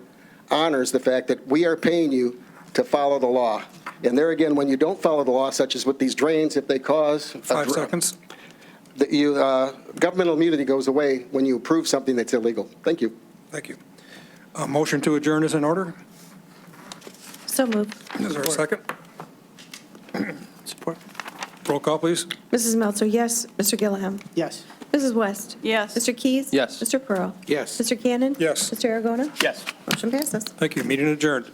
honors the fact that we are paying you to follow the law. And there again, when you don't follow the law, such as with these drains, if they cause 5 seconds. Governmental immunity goes away when you approve something that's illegal. Thank you. Thank you. Motion to adjourn is in order. So moved. Is there a second? Support. Roll call, please. Mrs. Meltzer, yes. Mr. Gilliam? Yes. Mrs. West? Yes. Mr. Keys? Yes. Mr. Pearl? Yes. Mr. Cannon? Yes. Mr. Aragona? Yes. Motion passes. Thank you. Meeting adjourned.